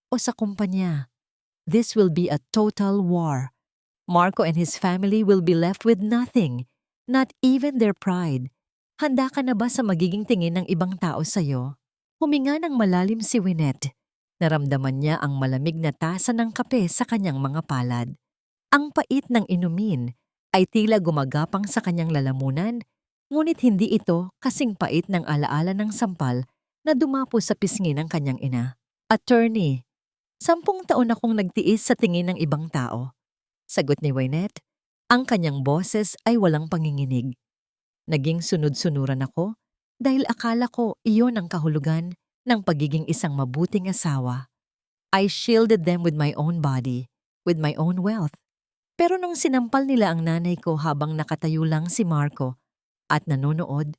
A: o sa kumpanya. This will be a total war. Marco and his family will be left with nothing, not even their pride. Handa ka na ba sa magiging tingin ng ibang tao sa'yo?" Huminga ng malalim si Wynette. Naramdaman niya ang malamig na tasa ng kape sa kanyang mga palad. Ang pait ng inumin ay tila gumagapang sa kanyang lalamunan, ngunit hindi ito kasing pait ng alaala ng sampal na dumapo sa pisngi ng kanyang ina. "Attorney, 10 taon akong nagtiis sa tingin ng ibang tao." Sagot ni Wynette. Ang kanyang boses ay walang panginginig. "Naging sunod-sunuran ako dahil akala ko iyon ang kahulugan ng pagiging isang mabuting asawa. I shielded them with my own body, with my own wealth. Pero nung sinampal nila ang nanay ko habang nakatayo lang si Marco at nanonood,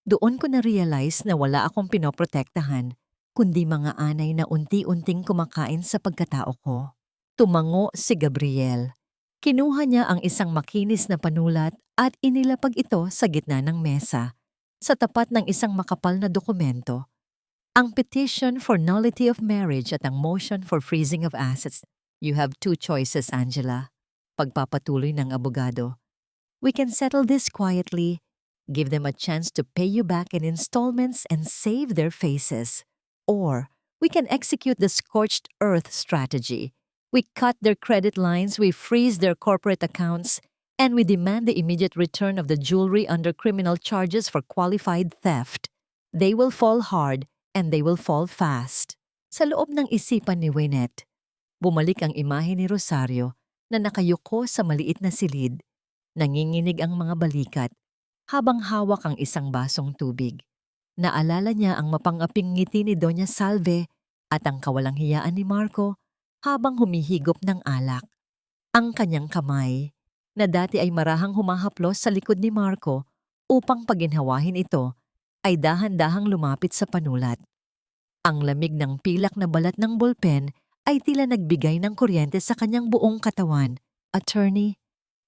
A: doon ko na-realize na wala akong pinoprotektahan, kundi mga anay na unti-unting kumakain sa pagkatao ko." Tumango si Gabriel. Kinuha niya ang isang makinis na panulat at inilapag ito sa gitna ng mesa, sa tapat ng isang makapal na dokumento. Ang petition for nullity of marriage at ang motion for freezing of assets. You have two choices, Angela. Pagpapatuloy ng abogado. We can settle this quietly, give them a chance to pay you back in installments and save their faces. Or we can execute the scorched earth strategy. We cut their credit lines, we freeze their corporate accounts, and we demand the immediate return of the jewelry under criminal charges for qualified theft. They will fall hard and they will fall fast. Sa loob ng isipan ni Wynette, bumalik ang imahe ni Rosario na nakayuko sa maliit na silid. Nanginginig ang mga balikat habang hawak ang isang basong tubig. Naalala niya ang mapangaping ngiti ni Doña Salve at ang kawalang hiyaan ni Marco habang humihigop ng alak. Ang kanyang kamay, na dati ay marahang humahaplos sa likod ni Marco upang paginhawahin ito, ay dahan-dahang lumapit sa panulat. Ang lamig ng pilak na balat ng bolpen ay tila nagbigay ng kuryente sa kanyang buong katawan. Attorney,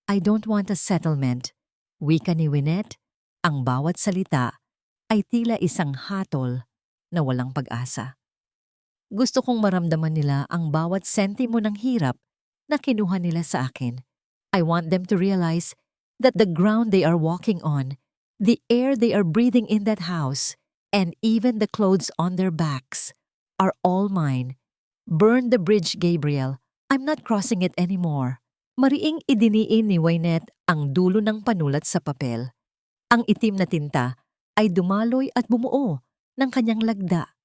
A: I don't want a settlement. Wika ni Wynette, ang bawat salita ay tila isang hatol na walang pag-asa. Gusto kong maramdaman nila ang bawat sentimo ng hirap na kinuha nila sa akin. I want them to realize that the ground they are walking on, the air they are breathing in that house, and even the clothes on their backs are all mine. Burn the bridge, Gabriel. I'm not crossing it anymore. Mariing idiniin ni Wynette ang dulo ng panulat sa papel. Ang itim na tinta ay dumaloy at bumuo ng kanyang lagda.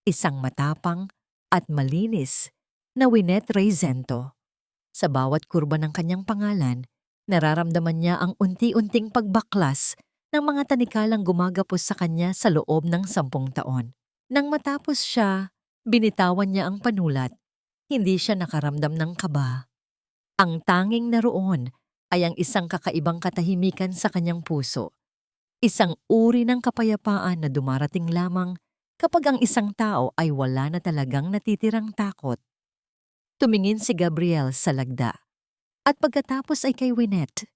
A: Isang matapang at malinis na Wynette Reizento. Sa bawat kurba ng kanyang pangalan, nararamdaman niya ang unti-unting pagbaklas ng mga tanikalang gumagapos sa kanya sa loob ng 10 taon. Nang matapos siya, binitawan niya ang panulat. Hindi siya nakaramdam ng kaba. Ang tanging naroon ay ang isang kakaibang katahimikan sa kanyang puso. Isang uri ng kapayapaan na dumarating lamang kapag ang isang tao ay wala na talagang natitirang takot. Tumingin si Gabriel sa lagda. At pagkatapos ay kay Wynette.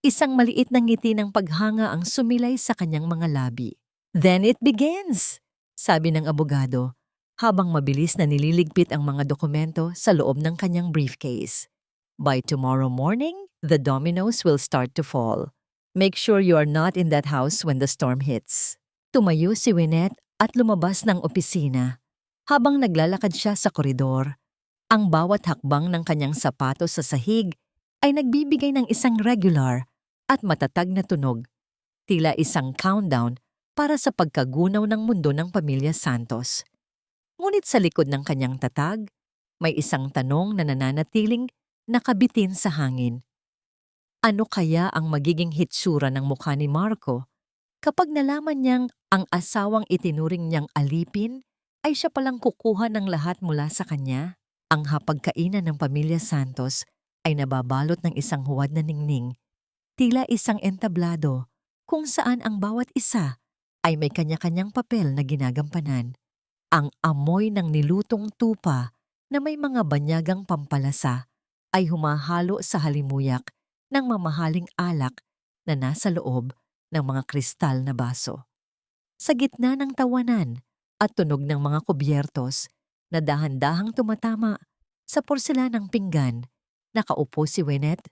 A: Isang maliit na ngiti ng paghanga ang sumilay sa kanyang mga labi. Then it begins, sabi ng abogado, habang mabilis na nililigpit ang mga dokumento sa loob ng kanyang briefcase. By tomorrow morning, the dominoes will start to fall. Make sure you are not in that house when the storm hits. Tumayo si Wynette at lumabas ng opisina. Habang naglalakad siya sa koridor, ang bawat hakbang ng kanyang sapatos sa sahig ay nagbibigay ng isang regular at matatag na tunog. Tila isang countdown para sa pagkagunaw ng mundo ng pamilya Santos. Ngunit sa likod ng kanyang tatag, may isang tanong na nananatiling nakabitin sa hangin. Ano kaya ang magiging hitsura ng mukha ni Marco kapag nalaman niyang ang asawang itinuring niyang alipin ay siya palang kukuha ng lahat mula sa kanya? Ang hapagkainan ng pamilya Santos ay nababalot ng isang huwad na ningning, tila isang entablado kung saan ang bawat isa ay may kanya-kanyang papel na ginagampanan. Ang amoy ng nilutong tupa na may mga banyagang pampalasa ay humahalo sa halimuyak ng mamahaling alak na nasa loob ng mga kristal na baso. Sa gitna ng tawanan at tunog ng mga kubyertos na dahan-dahang tumatama sa porselanang pinggan, nakaupo si Wynette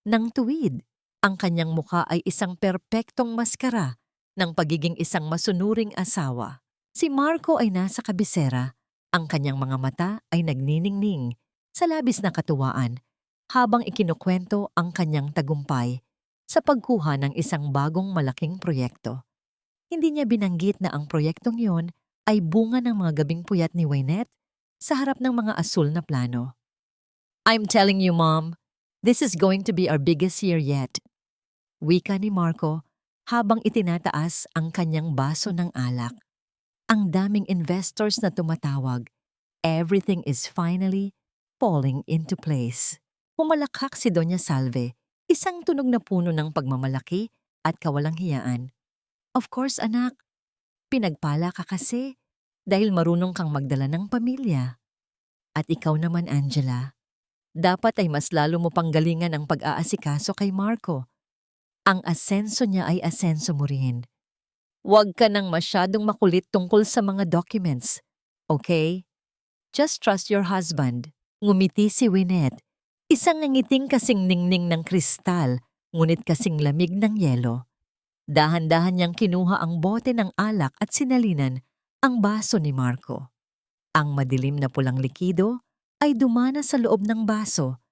A: ng tuwid. Ang kanyang mukha ay isang perpektong maskara ng pagiging isang masunuring asawa. Si Marco ay nasa kabisera. Ang kanyang mga mata ay nagniningning sa labis na katuwaan habang ikinukwento ang kanyang tagumpay sa pagkuha ng isang bagong malaking proyekto. Hindi niya binanggit na ang proyektong yun ay bunga ng mga gabing puyat ni Wynette sa harap ng mga asul na plano. I'm telling you, Mom, this is going to be our biggest year yet. Wika ni Marco habang itinataas ang kanyang baso ng alak. Ang daming investors na tumatawag. Everything is finally falling into place. Pumalakhak si Doña Salve, isang tunog na puno ng pagmamalaki at kawalang hiyaan. Of course, anak. Pinagpala ka kasi dahil marunong kang magdala ng pamilya. At ikaw naman, Angela, Dapat ay mas lalo mo pang galingan ang pag-aasikaso kay Marco. Ang asenso niya ay asenso mo rin. Huwag ka nang masyadong makulit tungkol sa mga documents. Okay? Just trust your husband. Ngumiti si Wynette. Isang ngiting kasing ningning ng kristal, ngunit kasing lamig ng yelo. Dahan-dahan niyang kinuha ang bote ng alak at sinalinan ang baso ni Marco. Ang madilim na pulang likido ay dumanas sa loob ng baso,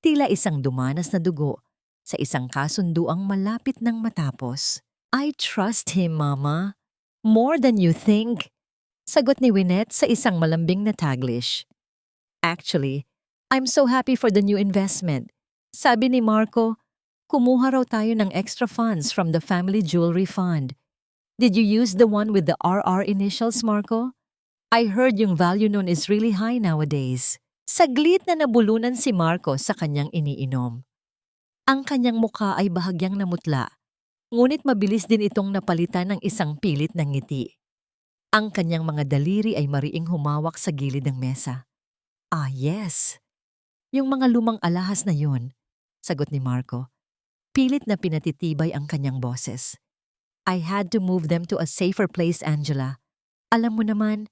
A: tila isang dumanas na dugo sa isang kasunduang malapit ng matapos. I trust him, Mama. More than you think. Sagot ni Wynette sa isang malambing na Taglish. Actually, I'm so happy for the new investment. Sabi ni Marco, kumuha raw tayo ng extra funds from the family jewelry fund. Did you use the one with the RR initials, Marco? I heard yung value nun is really high nowadays. Saglit na nabulunan si Marco sa kanyang iniinom. Ang kanyang mukha ay bahagyang namutla, ngunit mabilis din itong napalitan ng isang pilit ng ngiti. Ang kanyang mga daliri ay mariing humawak sa gilid ng mesa. Ah, yes. Yung mga lumang alahas na yun, sagot ni Marco. Pilit na pinatitibay ang kanyang boses. I had to move them to a safer place, Angela. Alam mo naman,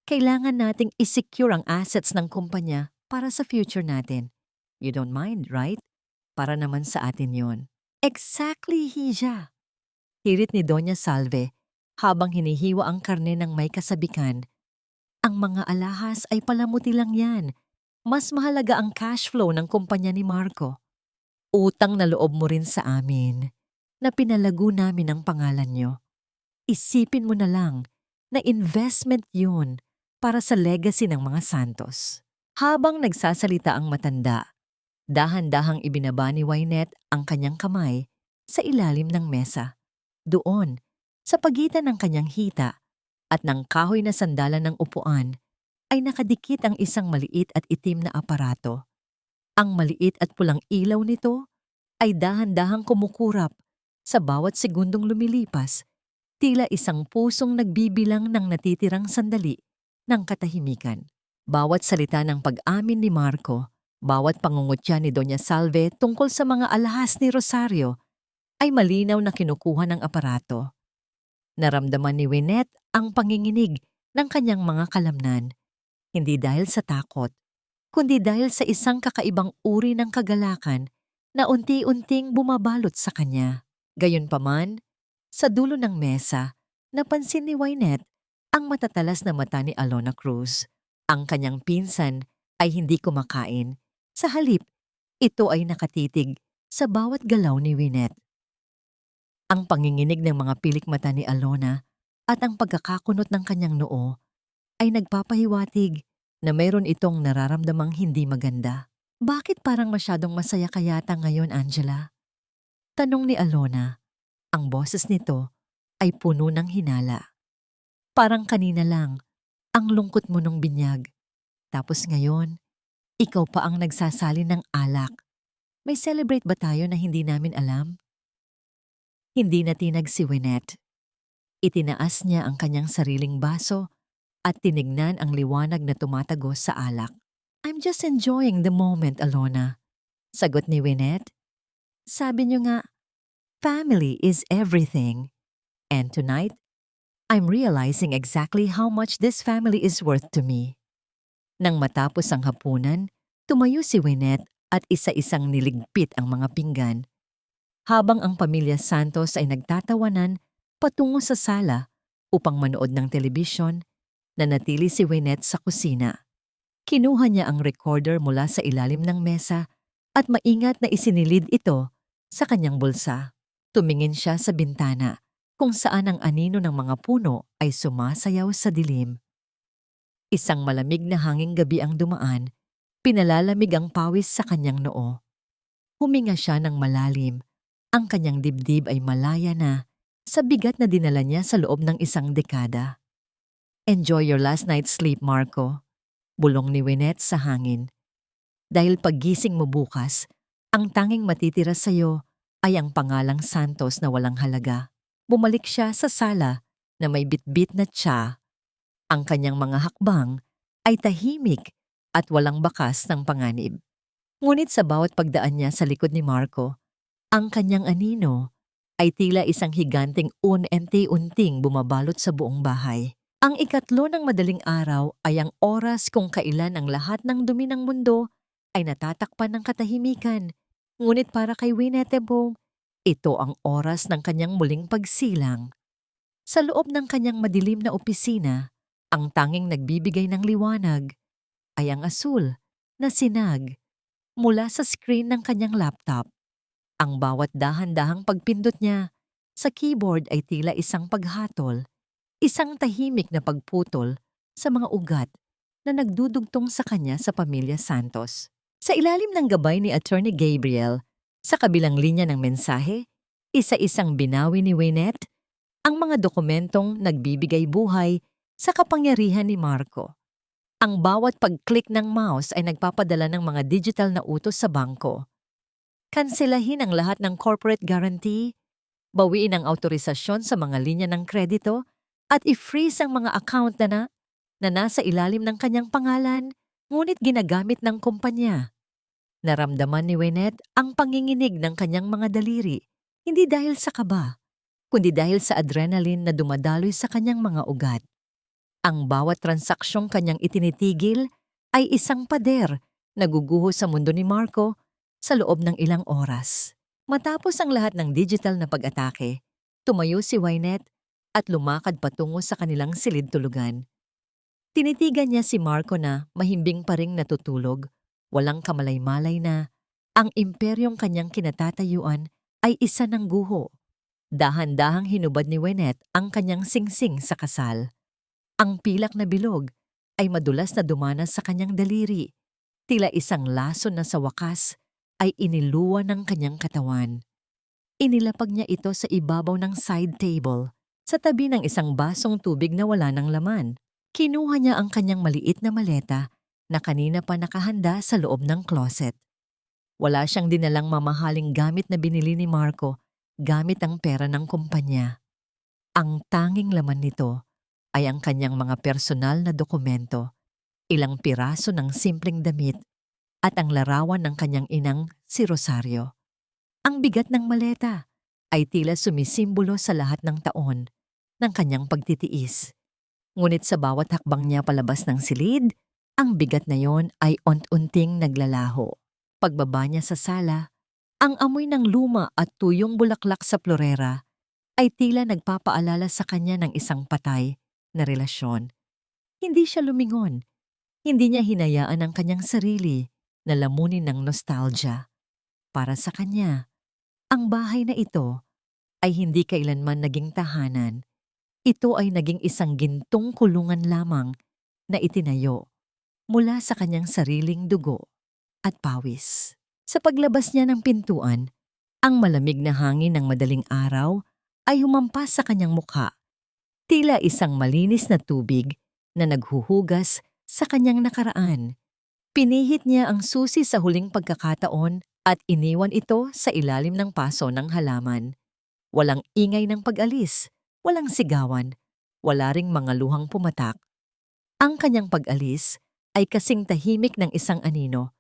A: kailangan nating isecure ang assets ng kumpanya para sa future natin. You don't mind, right? Para naman sa atin yon. Exactly, Hija. Hirit ni Doña Salve habang hinihiwa ang karne ng may kasabikan. Ang mga alahas ay palamuti lang yan. Mas mahalaga ang cash flow ng kumpanya ni Marco. Utang na loob mo rin sa amin na pinalago namin ang pangalan nyo. Isipin mo na lang na investment yun para sa legacy ng mga Santos. Habang nagsasalita ang matanda, dahan-dahang ibinaba ni Wynette ang kanyang kamay sa ilalim ng mesa. Doon, sa pagitan ng kanyang hita at ng kahoy na sandalan ng upuan, ay nakadikit ang isang maliit at itim na aparato. Ang maliit at pulang ilaw nito ay dahan-dahang kumukurap sa bawat segundong lumilipas, tila isang pusong nagbibilang ng natitirang sandali ng katahimikan. Bawat salita ng pag-amin ni Marco, bawat pangungutya ni Doña Salve tungkol sa mga alahas ni Rosario ay malinaw na kinukuha ng aparato. Naramdaman ni Wynette ang panginginig ng kanyang mga kalamnan, hindi dahil sa takot, kundi dahil sa isang kakaibang uri ng kagalakan na unti-unting bumabalot sa kanya. Gayunpaman, sa dulo ng mesa, napansin ni Wynette ang matatalas na mata ni Alona Cruz. Ang kanyang pinsan ay hindi kumakain. Sa halip, ito ay nakatitig sa bawat galaw ni Wynette. Ang panginginig ng mga pilik mata ni Alona at ang pagkakakunot ng kanyang noo ay nagpapahiwatig na mayroon itong nararamdamang hindi maganda. Bakit parang masyadong masaya ka yata ngayon, Angela? Tanong ni Alona. Ang boses nito ay puno ng hinala. Parang kanina lang, ang lungkot mo nung binyag. Tapos ngayon, ikaw pa ang nagsasali ng alak. May celebrate ba tayo na hindi namin alam? Hindi natinag si Wynette. Itinaas niya ang kanyang sariling baso at tinignan ang liwanag na tumatagos sa alak. I'm just enjoying the moment, Alona. Sagot ni Wynette. Sabi niyo nga, family is everything. And tonight, I'm realizing exactly how much this family is worth to me. Nang matapos ang hapunan, tumayo si Wynette at isa-isang niligpit ang mga pinggan. Habang ang pamilya Santos ay nagtatawanan patungo sa sala upang manood ng telebisyon, nanatili si Wynette sa kusina. Kinuha niya ang recorder mula sa ilalim ng mesa at maingat na isinilid ito sa kanyang bulsa. Tumingin siya sa bintana kung saan ang anino ng mga puno ay sumasayaw sa dilim. Isang malamig na hanging gabi ang dumaan, pinalalamig ang pawis sa kanyang noo. Huminga siya ng malalim. Ang kanyang dibdib ay malaya na sa bigat na dinala niya sa loob ng isang dekada. Enjoy your last night's sleep, Marco. Bulong ni Wynette sa hangin. Dahil paggising mo bukas, ang tanging matitira sa'yo ay ang pangalang Santos na walang halaga. Bumalik siya sa sala na may bitbit na tsa. Ang kanyang mga hakbang ay tahimik at walang bakas ng panganib. Ngunit sa bawat pagdaan niya sa likod ni Marco, ang kanyang anino ay tila isang higanting unti-unting bumabalot sa buong bahay. Ang ikatlo ng madaling araw ay ang oras kung kailan ang lahat ng dumi ng mundo ay natatakpan ng katahimikan. Ngunit para kay Winnetou, ito ang oras ng kanyang muling pagsilang. Sa loob ng kanyang madilim na opisina, ang tanging nagbibigay ng liwanag ay ang asul na sinag mula sa screen ng kanyang laptop. Ang bawat dahan-dahang pagpindot niya sa keyboard ay tila isang paghatol, isang tahimik na pagputol sa mga ugat na nagdudugtong sa kanya sa pamilya Santos. Sa ilalim ng gabay ni Attorney Gabriel, sa kabilang linya ng mensahe, isa-isang binawi ni Wynette ang mga dokumentong nagbibigay buhay sa kapangyarihan ni Marco. Ang bawat pag-click ng mouse ay nagpapadala ng mga digital na utos sa bangko. Kanselahin ang lahat ng corporate guarantee, bawiin ang autorisasyon sa mga linya ng kredito, at i-freeze ang mga account na nasa ilalim ng kanyang pangalan, ngunit ginagamit ng kumpanya. Naramdaman ni Wynette ang panginginig ng kanyang mga daliri, hindi dahil sa kaba, kundi dahil sa adrenaline na dumadaloy sa kanyang mga ugat. Ang bawat transaksyong kanyang itinitigil ay isang pader na guguho sa mundo ni Marco sa loob ng ilang oras. Matapos ang lahat ng digital na pag-atake, tumayo si Wynette at lumakad patungo sa kanilang silid-tulugan. Tinitigan niya si Marco na mahimbing pa ring natutulog, walang kamalay-malay na ang imperyong kanyang kinatatayuan ay isa ng guho. Dahan-dahang hinubad ni Wynette ang kanyang singsing sa kasal. Ang pilak na bilog ay madulas na dumanas sa kanyang daliri, tila isang laso na sa wakas ay iniluwa ng kanyang katawan. Inilapag niya ito sa ibabaw ng side table, sa tabi ng isang basong tubig na wala ng laman. Kinuha niya ang kanyang maliit na maleta na kanina pa nakahanda sa loob ng closet. Wala siyang dinalang mamahaling gamit na binili ni Marco gamit ang pera ng kumpanya. Ang tanging laman nito ay ang kanyang mga personal na dokumento, ilang piraso ng simpleng damit, at ang larawan ng kanyang inang si Rosario. Ang bigat ng maleta ay tila sumisimbolo sa lahat ng taon ng kanyang pagtitiis. Ngunit sa bawat hakbang niya palabas ng silid, ang bigat na yon ay unti-unting naglalaho. Pagbaba niya sa sala, ang amoy ng luma at tuyong bulaklak sa florera ay tila nagpapaalala sa kanya ng isang patay na relasyon. Hindi siya lumingon. Hindi niya hinayaan ang kanyang sarili na lamunin ng nostalgia. Para sa kanya, ang bahay na ito ay hindi kailanman naging tahanan. Ito ay naging isang gintong kulungan lamang na itinayo mula sa kanyang sariling dugo at pawis. Sa paglabas niya ng pintuan, ang malamig na hangin ng madaling araw ay humampas sa kanyang mukha. Tila isang malinis na tubig na naghuhugas sa kanyang nakaraan. Pinihit niya ang susi sa huling pagkakataon at iniwan ito sa ilalim ng paso ng halaman. Walang ingay ng pag-alis, walang sigawan, wala ring mga luhang pumatak. Ang kanyang pag-alis ay kasing tahimik ng isang anino,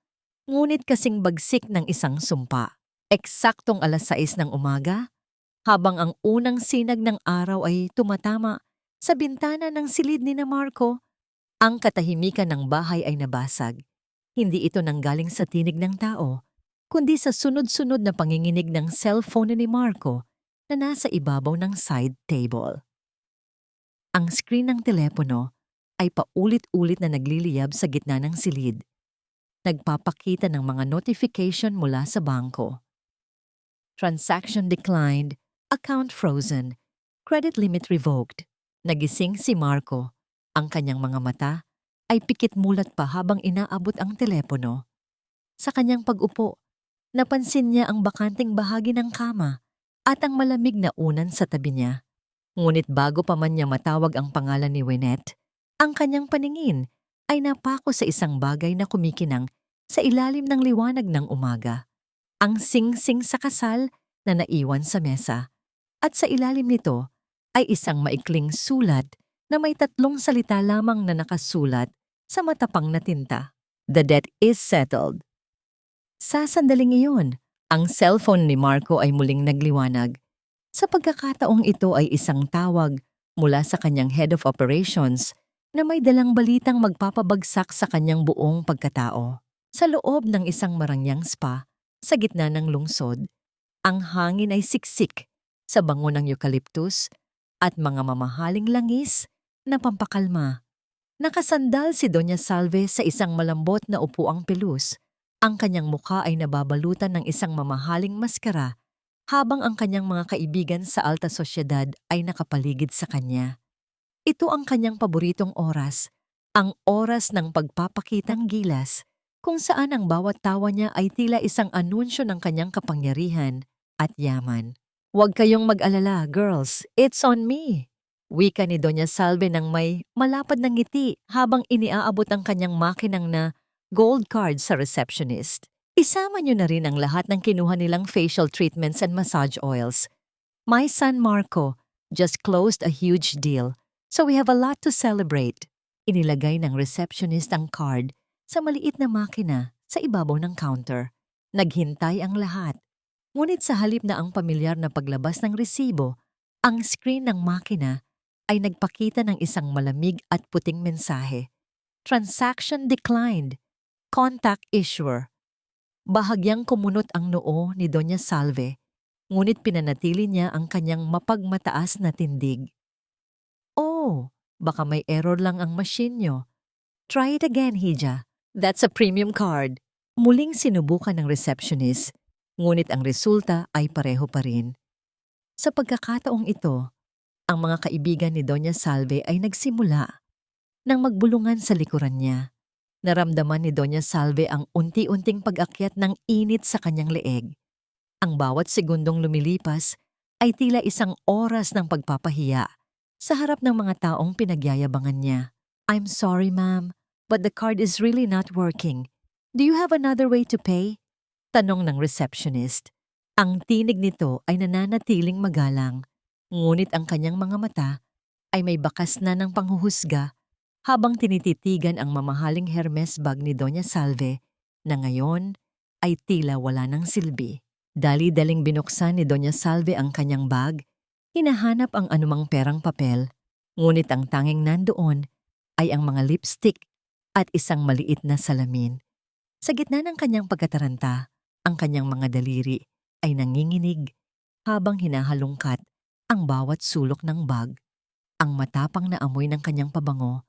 A: ngunit kasing bagsik ng isang sumpa. Eksaktong 6:00 ng umaga, habang ang unang sinag ng araw ay tumatama sa bintana ng silid ni Marco, ang katahimikan ng bahay ay nabasag. Hindi ito nanggaling sa tinig ng tao, kundi sa sunod-sunod na panginginig ng cellphone ni Marco na nasa ibabaw ng side table. Ang screen ng telepono ay paulit-ulit na nagliliyab sa gitna ng silid. Nagpapakita ng mga notification mula sa bangko. Transaction declined, account frozen, credit limit revoked. Nagising si Marco. Ang kanyang mga mata ay pikit mulat pa habang inaabot ang telepono. Sa kanyang pag-upo, napansin niya ang bakanting bahagi ng kama at ang malamig na unan sa tabi niya. Ngunit bago pa man niya matawag ang pangalan ni Wynette, ang kanyang paningin ay napako sa isang bagay na kumikinang sa ilalim ng liwanag ng umaga. Ang sing-sing sa kasal na naiwan sa mesa, at sa ilalim nito ay isang maikling sulat na may 3 salita lamang na nakasulat sa matapang na tinta. The debt is settled. Sa sandaling iyon, ang cellphone ni Marco ay muling nagliwanag. Sa pagkakataong ito ay isang tawag mula sa kanyang head of operations na may dalang balitang magpapabagsak sa kanyang buong pagkatao. Sa loob ng isang marangyang spa, sa gitna ng lungsod, ang hangin ay siksik sa bango ng eucalyptus at mga mamahaling langis na pampakalma. Nakasandal si Doña Salve sa isang malambot na upuang pelus. Ang kanyang mukha ay nababalutan ng isang mamahaling maskara habang ang kanyang mga kaibigan sa alta sosyedad ay nakapaligid sa kanya. Ito ang kanyang paboritong oras, ang oras ng pagpapakitang gilas, kung saan ang bawat tawa niya ay tila isang anunsyo ng kanyang kapangyarihan at yaman. Huwag kayong mag-alala, girls, it's on me. Wika ni Doña Salve ng may malapad na ngiti habang iniaabot ang kanyang makinang na gold card sa receptionist. Isama niyo na rin ang lahat ng kinuha nilang facial treatments and massage oils. My son Marco just closed a huge deal, so we have a lot to celebrate. Inilagay ng receptionist ang card sa maliit na makina sa ibabaw ng counter. Naghintay ang lahat. Ngunit sa halip na ang pamilyar na paglabas ng resibo, ang screen ng makina ay nagpakita ng isang malamig at puting mensahe. Transaction declined. Contact issuer. Bahagyang kumunot ang noo ni Doña Salve, ngunit pinanatili niya ang kanyang mapagmataas na tindig. Oh, baka may error lang ang machine niyo. Try it again, Hija. That's a premium card. Muling sinubukan ng receptionist, ngunit ang resulta ay pareho pa rin. Sa pagkakataong ito, ang mga kaibigan ni Doña Salve ay nagsimula nang magbulungan sa likuran niya. Naramdaman ni Doña Salve ang unti-unting pag-akyat ng init sa kanyang leeg. Ang bawat segundong lumilipas ay tila isang oras ng pagpapahiya sa harap ng mga taong pinagyayabangan niya. I'm sorry, ma'am, but the card is really not working. Do you have another way to pay? Tanong ng receptionist. Ang tinig nito ay nananatiling magalang, ngunit ang kanyang mga mata ay may bakas na ng panghuhusga habang tinititigan ang mamahaling Hermes bag ni Doña Salve na ngayon ay tila wala ng silbi. Dali-daling binuksan ni Doña Salve ang kanyang bag, hinahanap ang anumang perang papel, ngunit ang tanging nandoon ay ang mga lipstick at isang maliit na salamin. Sa gitna ng kanyang pagkataranta, ang kanyang mga daliri ay nanginginig habang hinahalungkat ang bawat sulok ng bag. Ang matapang na amoy ng kanyang pabango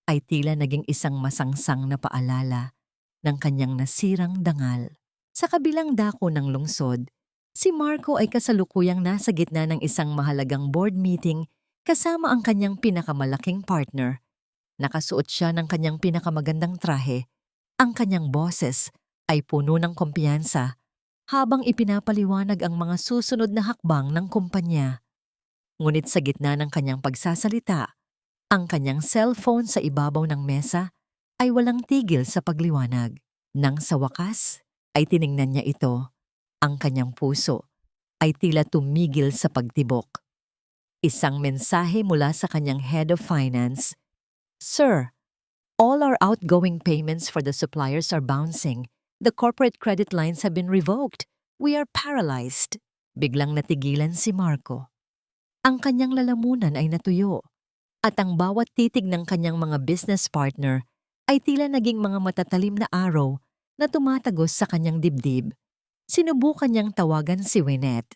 A: ay tila naging isang masangsang na paalala ng kanyang nasirang dangal. Sa kabilang dako ng lungsod, si Marco ay kasalukuyang nasa gitna ng isang mahalagang board meeting kasama ang kanyang pinakamalaking partner. Nakasuot siya ng kanyang pinakamagandang trahe. Ang kanyang boses ay puno ng kumpiyansa habang ipinapaliwanag ang mga susunod na hakbang ng kumpanya. Ngunit sa gitna ng kanyang pagsasalita, ang kanyang cellphone sa ibabaw ng mesa ay walang tigil sa pagliwanag. Nang sa wakas ay tiningnan niya ito, ang kanyang puso ay tila tumigil sa pagtibok. Isang mensahe mula sa kanyang head of finance. Sir, all our outgoing payments for the suppliers are bouncing. The corporate credit lines have been revoked. We are paralyzed. Biglang natigilan si Marco. Ang kanyang lalamunan ay natuyo. At ang bawat titig ng kanyang mga business partner ay tila naging mga matatalim na araw na tumatagos sa kanyang dibdib. Sinubukan niyang tawagan si Wynette.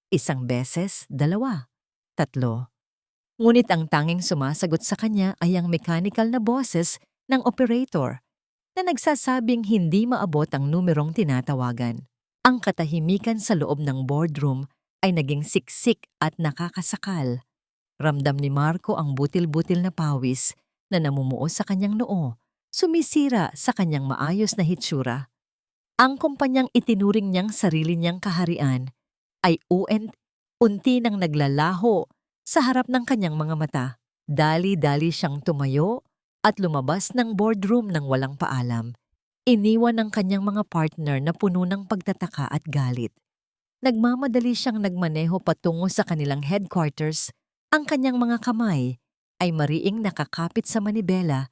A: Isang beses, dalawa, tatlo. Ngunit ang tanging sumasagot sa kanya ay ang mechanical na boses ng operator na nagsasabing hindi maabot ang numerong tinatawagan. Ang katahimikan sa loob ng boardroom ay naging siksik at nakakasakal. Ramdam ni Marco ang butil-butil na pawis na namumuo sa kanyang noo, sumisira sa kanyang maayos na hitsura. Ang kumpanyang itinuring niyang sarili niyang kaharian ay unti nang naglalaho sa harap ng kanyang mga mata. Dali-dali siyang tumayo at lumabas ng boardroom ng walang paalam. Iniwan ng kanyang mga partner na puno ng pagtataka at galit. Nagmamadali siyang nagmaneho patungo sa kanilang headquarters. Ang kanyang mga kamay ay mariing nakakapit sa manibela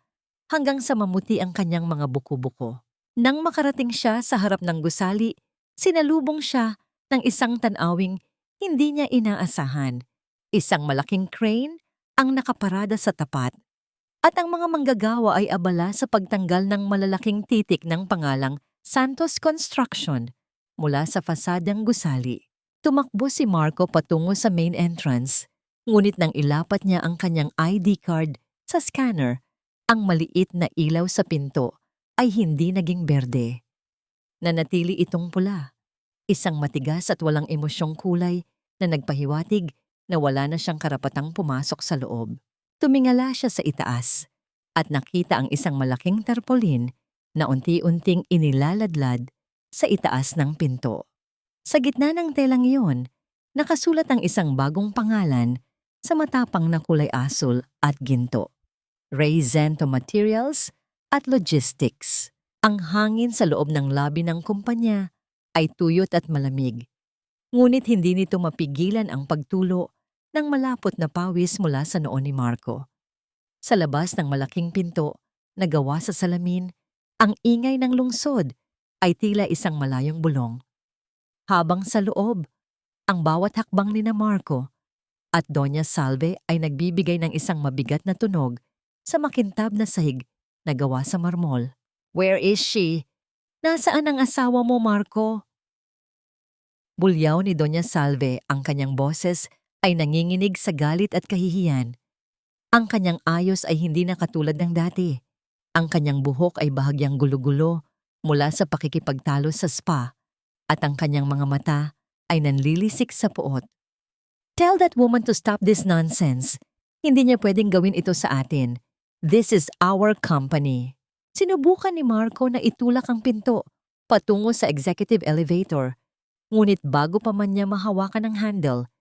A: hanggang sa mamuti ang kanyang mga buko-buko. Nang makarating siya sa harap ng gusali, sinalubong siya ng isang tanawing hindi niya inaasahan. Isang malaking crane ang nakaparada sa tapat at ang mga manggagawa ay abala sa pagtanggal ng malalaking titik ng pangalang Santos Construction mula sa fasadang gusali. Tumakbo si Marco patungo sa main entrance, ngunit nang ilapat niya ang kanyang ID card sa scanner, ang maliit na ilaw sa pinto ay hindi naging berde. Nanatili itong pula, isang matigas at walang emosyong kulay na nagpahiwatig na wala na siyang karapatang pumasok sa loob. Tumingala siya sa itaas at nakita ang isang malaking tarpaulin na unti-unting inilaladlad sa itaas ng pinto. Sa gitna ng telang iyon, nakasulat ang isang bagong pangalan sa matapang na kulay asul at ginto. Ray Zento Materials at Logistics. Ang hangin sa loob ng lobby ng kumpanya ay tuyot at malamig. Ngunit hindi nito mapigilan ang pagtulo ng malapot na pawis mula sa noo ni Marco. Sa labas ng malaking pinto na gawa sa salamin, ang ingay ng lungsod ay tila isang malayong bulong. Habang sa loob, ang bawat hakbang ni na Marco at Doña Salve ay nagbibigay ng isang mabigat na tunog sa makintab na sahig na gawa sa marmol. Where is she? Nasaan ang asawa mo, Marco? Bulyaw ni Doña Salve, ang kanyang boses ay nanginginig sa galit at kahihiyan. Ang kanyang ayos ay hindi na katulad ng dati. Ang kanyang buhok ay bahagyang gulo-gulo mula sa pakikipagtalo sa spa at ang kanyang mga mata ay nanlilisik sa puot. Tell that woman to stop this nonsense. Hindi niya pwedeng gawin ito sa atin. This is our company. Sinubukan ni Marco na itulak ang pinto patungo sa executive elevator. Ngunit bago pa man niya mahawakan ang handle,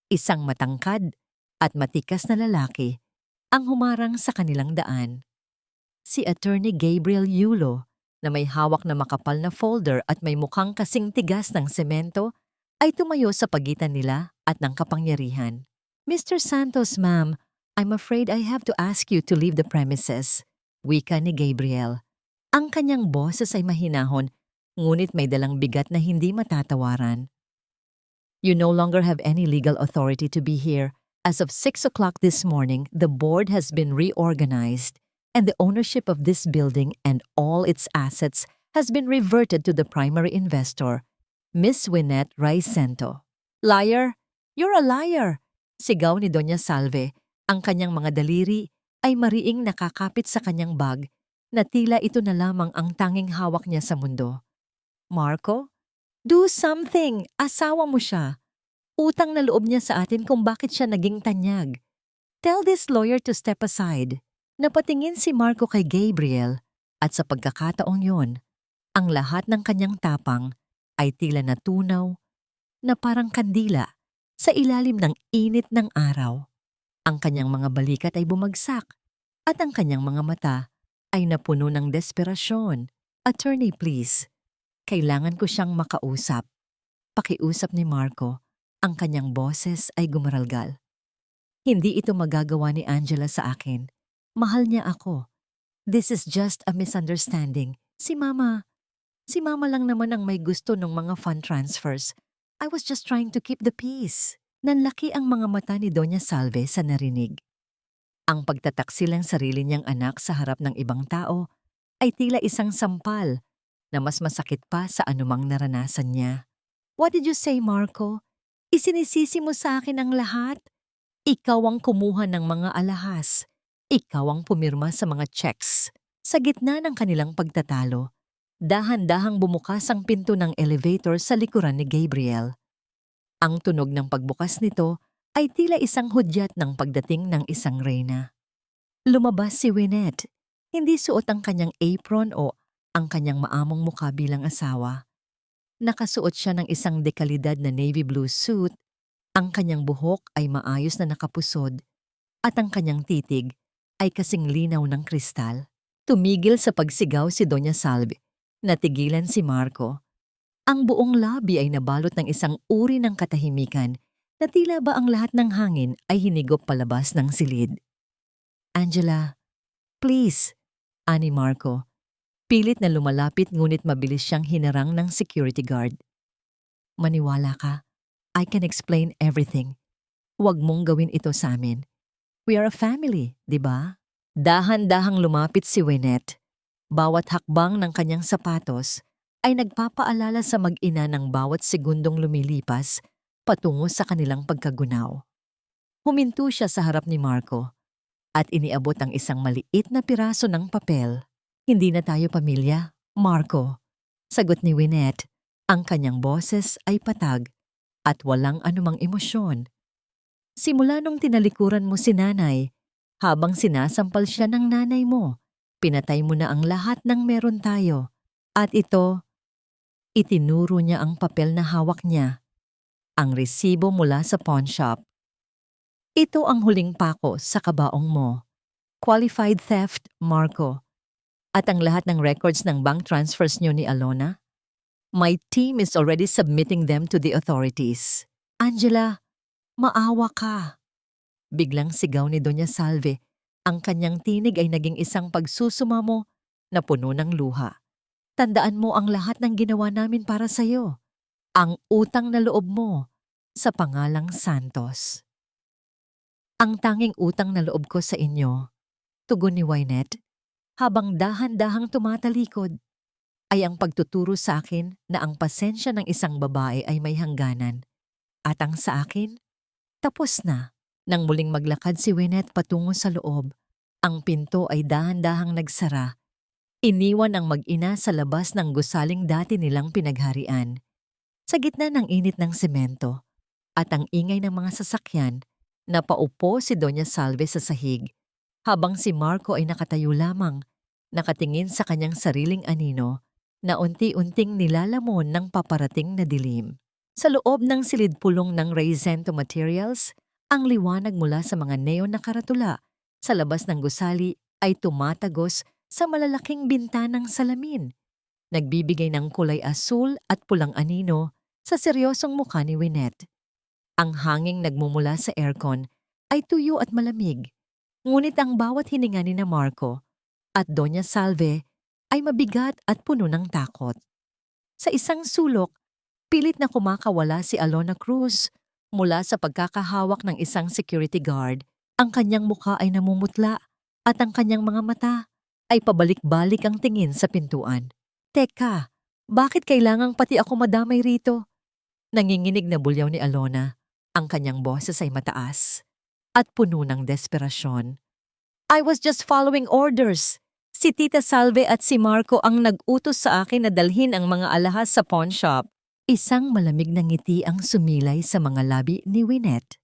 A: isang matangkad at matikas na lalaki ang humarang sa kanilang daan. Si Attorney Gabriel Yulo, na may hawak na makapal na folder at may mukhang kasing tigas ng semento, ay tumayo sa pagitan nila at ng kapangyarihan. Mr. Santos, ma'am, I'm afraid I have to ask you to leave the premises, wika ni Gabriel. Ang kanyang boses ay mahinahon, ngunit may dalang bigat na hindi matatawaran. You no longer have any legal authority to be here. As of 6 o'clock this morning, the board has been reorganized and the ownership of this building and all its assets has been reverted to the primary investor, Miss Winnet Raicento. Liar! You're a liar! Sigaw ni Doña Salve. Ang kanyang mga daliri ay mariing nakakapit sa kanyang bag na tila ito na lamang ang tanging hawak niya sa mundo. Marco? Do something! Asawa mo siya. Utang na loob niya sa atin kung bakit siya naging tanyag. Tell this lawyer to step aside. Napatingin si Marco kay Gabriel at sa pagkakataong yon, ang lahat ng kanyang tapang ay tila natunaw na parang kandila sa ilalim ng init ng araw. Ang kanyang mga balikat ay bumagsak at ang kanyang mga mata ay napuno ng desperasyon. Attorney, please. Kailangan ko siyang makausap. Pakiusap ni Marco. Ang kanyang boses ay gumaralgal. Hindi ito magagawa ni Angela sa akin. Mahal niya ako. This is just a misunderstanding. Si Mama lang naman ang may gusto ng mga fund transfers. I was just trying to keep the peace. Nanlaki ang mga mata ni Doña Salve sa narinig. Ang pagtataksil ng sarili niyang anak sa harap ng ibang tao ay tila isang sampal na mas masakit pa sa anumang naranasan niya. What did you say, Marco? Isinisisi mo sa akin ang lahat? Ikaw ang kumuha ng mga alahas. Ikaw ang pumirma sa mga checks. Sa gitna ng kanilang pagtatalo, dahan-dahang bumukas ang pinto ng elevator sa likuran ni Gabriel. Ang tunog ng pagbukas nito ay tila isang hudyat ng pagdating ng isang reyna. Lumabas si Winnet. Hindi suot ang kanyang apron o ang kanyang maamong mukha bilang asawa. Nakasuot siya ng isang dekalidad na navy blue suit, ang kanyang buhok ay maayos na nakapusod, at ang kanyang titig ay kasing linaw ng kristal. Tumigil sa pagsigaw si Doña Salve. Natigilan si Marco. Ang buong lobby ay nabalot ng isang uri ng katahimikan na tila ba ang lahat ng hangin ay hinigop palabas ng silid. Angela, please, ani Marco. Pilit na lumalapit ngunit mabilis siyang hinarang ng security guard. Maniwala ka. I can explain everything. Huwag mong gawin ito sa amin. We are a family, di ba? Dahan-dahang lumapit si Wynette. Bawat hakbang ng kanyang sapatos ay nagpapaalala sa mag-ina ng bawat segundong lumilipas patungo sa kanilang pagkagunaw. Huminto siya sa harap ni Marco at iniabot ang isang maliit na piraso ng papel. Hindi na tayo pamilya, Marco. Sagot ni Wynette. Ang kanyang boses ay patag at walang anumang emosyon. Simula nung tinalikuran mo si nanay, habang sinasampal siya ng nanay mo, pinatay mo na ang lahat ng meron tayo. At ito, itinuro niya ang papel na hawak niya. Ang resibo mula sa pawn shop. Ito ang huling pako sa kabaong mo. Qualified theft, Marco. At ang lahat ng records ng bank transfers niyo ni Alona? My team is already submitting them to the authorities. Angela, maawa ka. Biglang sigaw ni Doña Salve. Ang kanyang tinig ay naging isang pagsusumamo na puno ng luha. Tandaan mo ang lahat ng ginawa namin para sa'yo. Ang utang na loob mo sa pangalang Santos. Ang tanging utang na loob ko sa inyo, tugon ni Wynette, habang dahan-dahang tumatalikod, ay ang pagtuturo sa akin na ang pasensya ng isang babae ay may hangganan. At ang sa akin, tapos na. Nang muling maglakad si Wynette patungo sa loob, ang pinto ay dahan-dahang nagsara. Iniwan ang mag-ina sa labas ng gusaling dati nilang pinagharian. Sa gitna ng init ng semento at ang ingay ng mga sasakyan, napaupo si Doña Salve sa sahig, habang si Marco ay nakatayo lamang, nakatingin sa kanyang sariling anino na unti-unting nilalamon ng paparating na dilim. Sa loob ng silid-pulong ng Raizento Materials, ang liwanag mula sa mga neon na karatula sa labas ng gusali ay tumatagos sa malalaking bintanang salamin. Nagbibigay ng kulay asul at pulang anino sa seryosong mukha ni Wynette. Ang hanging nagmumula sa aircon ay tuyo at malamig, ngunit ang bawat hininga ni na Marco at Doña Salve ay mabigat at puno ng takot. Sa isang sulok, pilit na kumakawala si Alona Cruz mula sa pagkakahawak ng isang security guard. Ang kanyang mukha ay namumutla at ang kanyang mga mata ay pabalik-balik ang tingin sa pintuan. Teka, bakit kailangang pati ako madamay rito? Nanginginig na bulyaw ni Alona. Ang kanyang boses ay mataas at puno ng desperasyon. I was just following orders. Si Tita Salve at si Marco ang nag-utos sa akin na dalhin ang mga alahas sa pawn shop. Isang malamig na ngiti ang sumilay sa mga labi ni Wynette.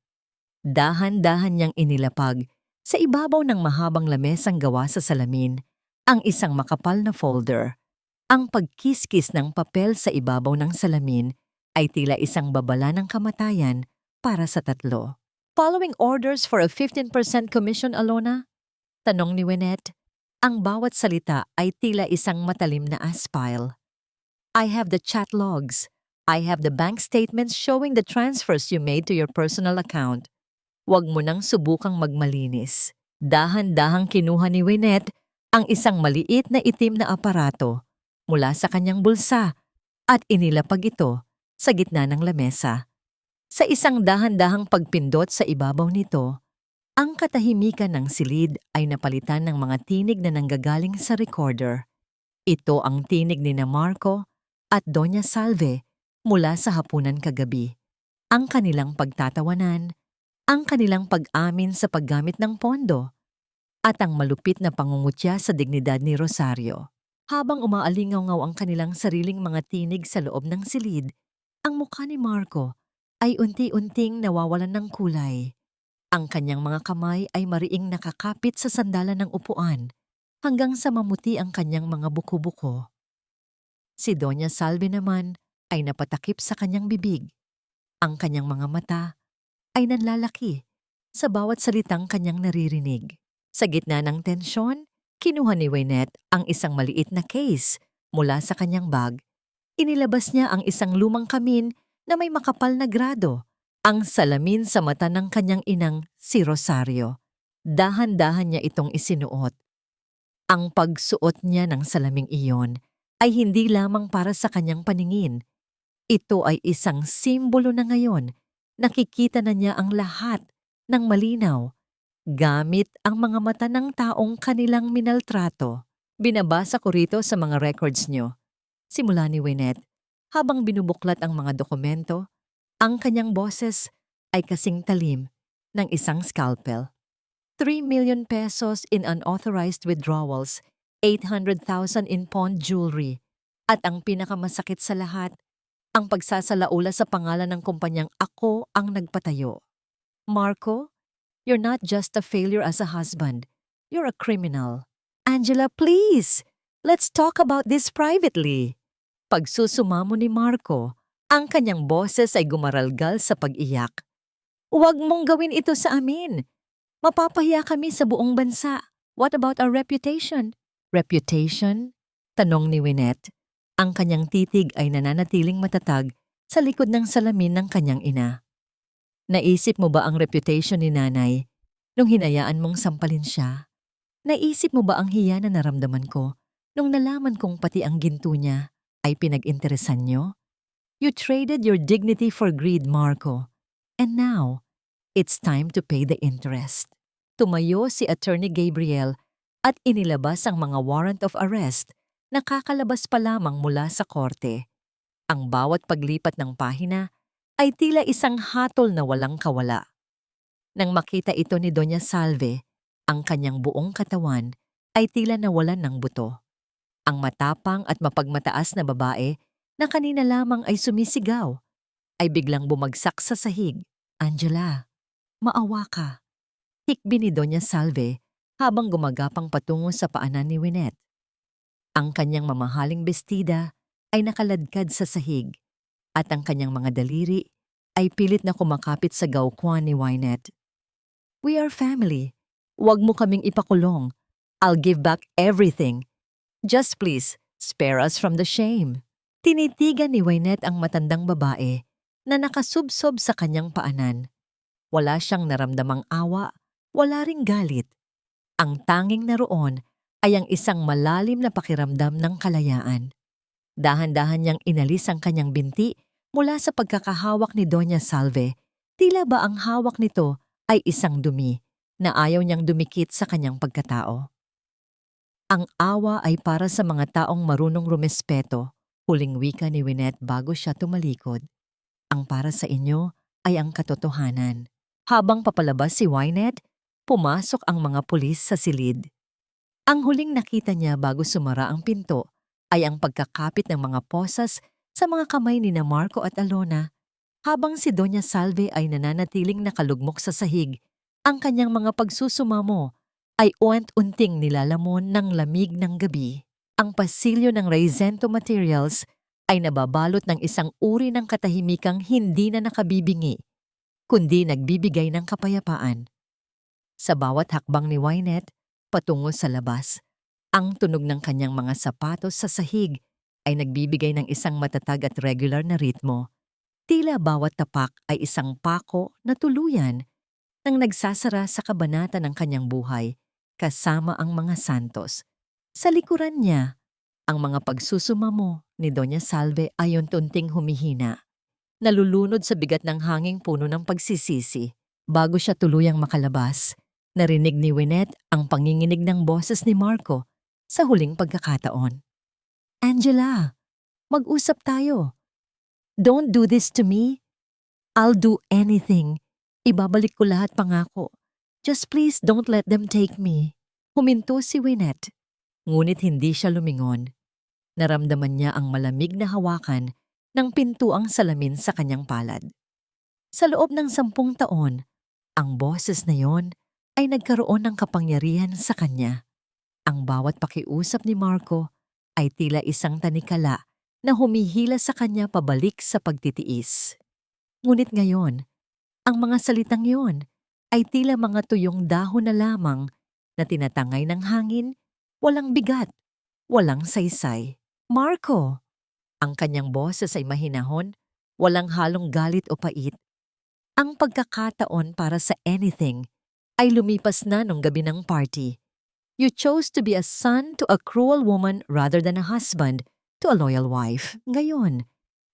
A: Dahan-dahan niyang inilapag sa ibabaw ng mahabang lamesang gawa sa salamin ang isang makapal na folder. Ang pagkiskis ng papel sa ibabaw ng salamin ay tila isang babala ng kamatayan para sa tatlo. Following orders for a 15% commission, Alona? Tanong ni Wynette. Ang bawat salita ay tila isang matalim na aspile. I have the chat logs. I have the bank statements showing the transfers you made to your personal account. Huwag mo nang subukang magmalinis. Dahan-dahang kinuha ni Wynette ang isang maliit na itim na aparato mula sa kanyang bulsa at inilapag ito sa gitna ng lamesa. Sa isang dahan-dahang pagpindot sa ibabaw nito, ang katahimikan ng silid ay napalitan ng mga tinig na nanggagaling sa recorder. Ito ang tinig ni na Marco at Doña Salve mula sa hapunan kagabi. Ang kanilang pagtatawanan, ang kanilang pag-amin sa paggamit ng pondo, at ang malupit na pangungutya sa dignidad ni Rosario. Habang umaalingaw-ngaw ang kanilang sariling mga tinig sa loob ng silid, ang mukha ni Marco ay unti-unting nawawalan ng kulay. Ang kanyang mga kamay ay mariing nakakapit sa sandalan ng upuan hanggang sa mamuti ang kanyang mga buko-buko. Si Doña Salve naman ay napatakip sa kanyang bibig. Ang kanyang mga mata ay nanlalaki sa bawat salitang kanyang naririnig. Sa gitna ng tensyon, kinuha ni Wynette ang isang maliit na case mula sa kanyang bag. Inilabas niya ang isang lumang kamin na may makapal na grado, ang salamin sa mata ng kanyang inang si Rosario. Dahan-dahan niya itong isinuot. Ang pagsuot niya ng salaming iyon ay hindi lamang para sa kanyang paningin. Ito ay isang simbolo na ngayon. Nakikita na niya ang lahat ng malinaw gamit ang mga mata ng taong kanilang minaltrato. Binabasa ko rito sa mga records niyo. Simula ni Wynette, habang binubuklat ang mga dokumento, ang kanyang boses ay kasing talim ng isang scalpel. 3 million pesos in unauthorized withdrawals, 800,000 in pawned jewelry, at ang pinakamasakit sa lahat, ang pagsasalaula sa pangalan ng kumpanyang ako ang nagpatayo. Marco, you're not just a failure as a husband. You're a criminal. Angela, please! Let's talk about this privately. Pagsusumamo ni Marco, ang kanyang boses ay gumaralgal sa pag-iyak. Huwag mong gawin ito sa amin. Mapapahiya kami sa buong bansa. What about our reputation? Reputation? Tanong ni Wynette. Ang kanyang titig ay nananatiling matatag sa likod ng salamin ng kanyang ina. Naisip mo ba ang reputation ni nanay nung hinayaan mong sampalin siya? Naisip mo ba ang hiya na naramdaman ko nung nalaman kong pati ang ginto niya ay pinag-interesan niyo? You traded your dignity for greed, Marco. And now, it's time to pay the interest. Tumayo si Attorney Gabriel at inilabas ang mga warrant of arrest na kakalabas pa lamang mula sa korte. Ang bawat paglipat ng pahina ay tila isang hatol na walang kawala. Nang makita ito ni Doña Salve, ang kanyang buong katawan ay tila nawalan ng buto. Ang matapang at mapagmataas na babae na kanina lamang ay sumisigaw, ay biglang bumagsak sa sahig. Angela, maawa ka. Hikbi ni Doña Salve habang gumagapang patungo sa paanan ni Wynette. Ang kanyang mamahaling bestida ay nakaladkad sa sahig at ang kanyang mga daliri ay pilit na kumakapit sa gawkwan ni Wynette. We are family. Huwag mo kaming ipakulong. I'll give back everything. Just please, spare us from the shame. Tinitigan ni Wynette ang matandang babae na nakasubsob sa kanyang paanan. Wala siyang naramdamang awa, wala ring galit. Ang tanging naroon ay ang isang malalim na pakiramdam ng kalayaan. Dahan-dahan niyang inalis ang kanyang binti mula sa pagkakahawak ni Doña Salve. Tila ba ang hawak nito ay isang dumi na ayaw niyang dumikit sa kanyang pagkatao. Ang awa ay para sa mga taong marunong rumespeto, huling wika ni Wynette bago siya tumalikod. Ang para sa inyo ay ang katotohanan. Habang papalabas si Wynette, pumasok ang mga pulis sa silid. Ang huling nakita niya bago sumara ang pinto ay ang pagkakapit ng mga posas sa mga kamay ni na Marco at Alona, habang si Doña Salve ay nananatiling nakalugmok sa sahig. Ang kanyang mga pagsusumamo ay uant-unting nilalamon ng lamig ng gabi. Ang pasilyo ng Raizento Materials ay nababalot ng isang uri ng katahimikang hindi na nakabibingi, kundi nagbibigay ng kapayapaan. Sa bawat hakbang ni Wynette patungo sa labas, ang tunog ng kanyang mga sapatos sa sahig ay nagbibigay ng isang matatag at regular na ritmo. Tila bawat tapak ay isang pako na tuluyan nang nagsasara sa kabanata ng kanyang buhay kasama ang mga santos. Sa likuran niya, ang mga pagsusumamo ni Doña Salve ay unti-unting humihina. Nalulunod sa bigat ng hanging puno ng pagsisisi. Bago siya tuluyang makalabas, narinig ni Wynette ang panginginig ng boses ni Marco sa huling pagkakataon. Angela, mag-usap tayo. Don't do this to me. I'll do anything. Ibabalik ko lahat, pangako. Just please don't let them take me. Huminto si Wynette, ngunit hindi siya lumingon. Naramdaman niya ang malamig na hawakan ng pintuang salamin sa kanyang palad. Sa loob ng 10 taon, ang boses na yon ay nagkaroon ng kapangyarihan sa kanya. Ang bawat pakiusap ni Marco ay tila isang tanikala na humihila sa kanya pabalik sa pagtitiis. Ngunit ngayon, ang mga salitang yon ay tila mga tuyong dahon na lamang na tinatangay ng hangin, walang bigat, walang saysay. Marco! Ang kanyang boses ay mahinahon, walang halong galit o pait. Ang pagkakataon para sa anything ay lumipas na nung gabi ng party. You chose to be a son to a cruel woman rather than a husband to a loyal wife. Ngayon,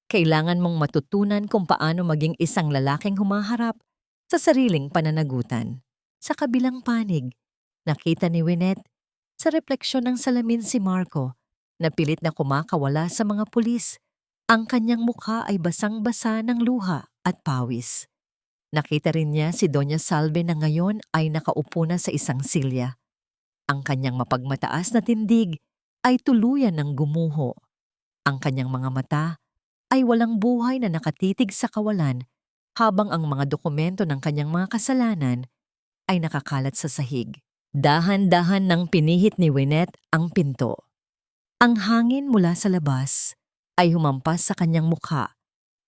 A: kailangan mong matutunan kung paano maging isang lalaking humaharap sa sariling pananagutan. Sa kabilang panig, nakita ni Wynette sa refleksyon ng salamin si Marco na pilit na kumakawala sa mga pulis. Ang kanyang mukha ay basang-basa ng luha at pawis. Nakita rin niya si Doña Salve na ngayon ay nakaupo na sa isang silya. Ang kanyang mapagmataas na tindig ay tuluyan ng gumuho. Ang kanyang mga mata ay walang buhay na nakatitig sa kawalan habang ang mga dokumento ng kanyang mga kasalanan ay nakakalat sa sahig. Dahan-dahan nang pinihit ni Wynette ang pinto. Ang hangin mula sa labas ay humampas sa kanyang mukha,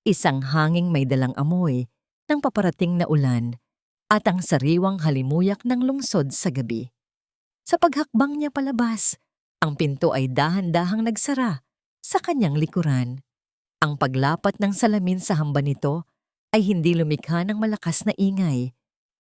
A: isang hanging may dalang amoy ng paparating na ulan at ang sariwang halimuyak ng lungsod sa gabi. Sa paghakbang niya palabas, ang pinto ay dahan-dahang nagsara sa kanyang likuran. Ang paglapat ng salamin sa hamba nito ay hindi lumikha ng malakas na ingay,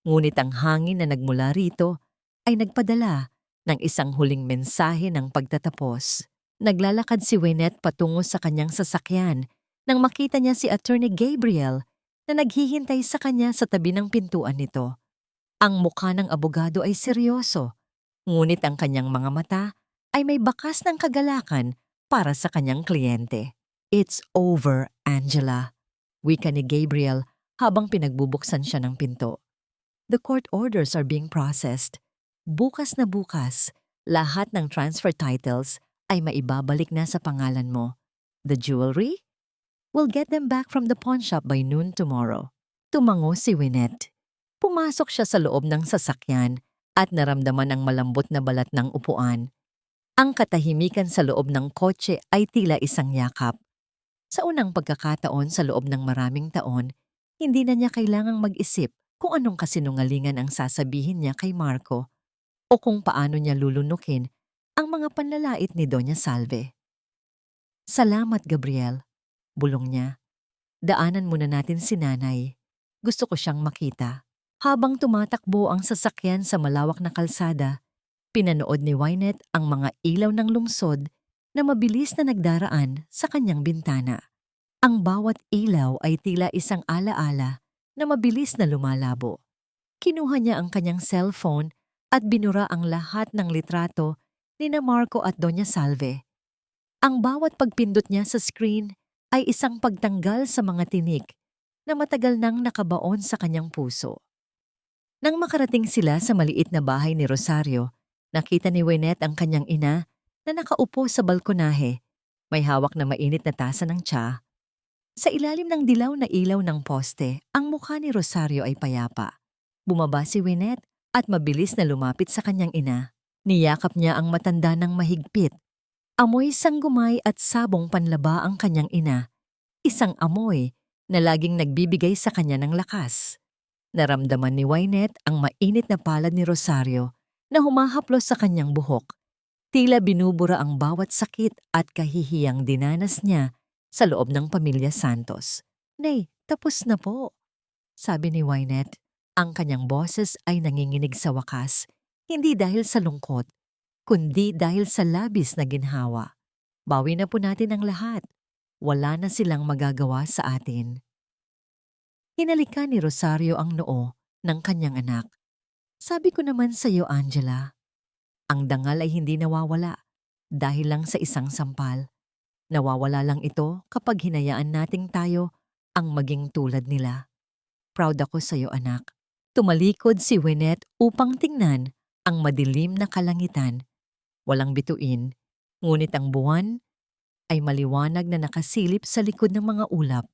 A: ngunit ang hangin na nagmula rito ay nagpadala ng isang huling mensahe ng pagtatapos. Naglalakad si Wynette patungo sa kanyang sasakyan nang makita niya si Attorney Gabriel na naghihintay sa kanya sa tabi ng pintuan nito. Ang mukha ng abogado ay seryoso, ngunit ang kanyang mga mata ay may bakas ng kagalakan para sa kanyang kliyente. "It's over, Angela," wika ni Gabriel habang pinagbubuksan siya ng pinto. "The court orders are being processed. Bukas na bukas, lahat ng transfer titles ay maibabalik na sa pangalan mo. The jewelry? We'll get them back from the pawn shop by noon tomorrow." Tumango si Wynette. Pumasok siya sa loob ng sasakyan at naramdaman ang malambot na balat ng upuan. Ang katahimikan sa loob ng kotse ay tila isang yakap. Sa unang pagkakataon sa loob ng maraming taon, hindi na niya kailangang mag-isip kung anong kasinungalingan ang sasabihin niya kay Marco o kung paano niya lulunukin ang mga panlalait ni Doña Salve. "Salamat, Gabriel," bulong niya. "Daanan muna natin si nanay. Gusto ko siyang makita." Habang tumatakbo ang sasakyan sa malawak na kalsada, pinanood ni Wynette ang mga ilaw ng lungsod na mabilis na nagdaraan sa kanyang bintana. Ang bawat ilaw ay tila isang alaala na mabilis na lumalabo. Kinuha niya ang kanyang cellphone at binura ang lahat ng litrato ni Marco at Doña Salve. Ang bawat pagpindot niya sa screen ay isang pagtanggal sa mga tinik na matagal nang nakabaon sa kanyang puso. Nang makarating sila sa maliit na bahay ni Rosario, nakita ni Wynette ang kanyang ina na nakaupo sa balkonahe, may hawak na mainit na tasa ng tsa. Sa ilalim ng dilaw na ilaw ng poste, ang mukha ni Rosario ay payapa. Bumaba si Wynette at mabilis na lumapit sa kanyang ina. Niyakap niya ang matanda ng mahigpit. Amoy sanggumay at sabong panlaba ang kanyang ina. Isang amoy na laging nagbibigay sa kanya ng lakas. Naramdaman ni Wynette ang mainit na palad ni Rosario na humahaplos sa kanyang buhok. Tila binubura ang bawat sakit at kahihiyang dinanas niya sa loob ng pamilya Santos. "Nay, tapos na po," sabi ni Wynette. Ang kanyang boses ay nanginginig sa wakas, hindi dahil sa lungkot, kundi dahil sa labis na ginhawa. "Bawi na po natin ang lahat. Wala na silang magagawa sa atin." Hinalikan ni Rosario ang noo ng kanyang anak. "Sabi ko naman sa iyo, Angela, ang dangal ay hindi nawawala dahil lang sa isang sampal. Nawawala lang ito kapag hinayaan nating tayo ang maging tulad nila. Proud ako sa iyo, anak." Tumalikod si Wynette upang tingnan ang madilim na kalangitan. Walang bituin, ngunit ang buwan ay maliwanag na nakasilip sa likod ng mga ulap.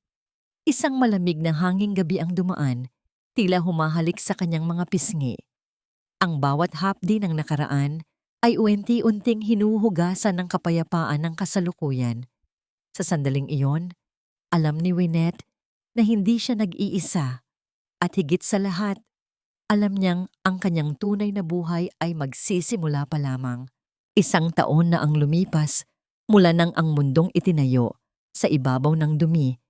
A: Isang malamig na hanging gabi ang dumaan, tila humahalik sa kanyang mga pisngi. Ang bawat hapdi ng nakaraan ay unti-unting hinuhugasan ng kapayapaan ng kasalukuyan. Sa sandaling iyon, alam ni Wynette na hindi siya nag-iisa at higit sa lahat, alam niyang ang kanyang tunay na buhay ay magsisimula pa lamang. Isang taon na ang lumipas mula nang ang mundong itinayo sa ibabaw ng dumi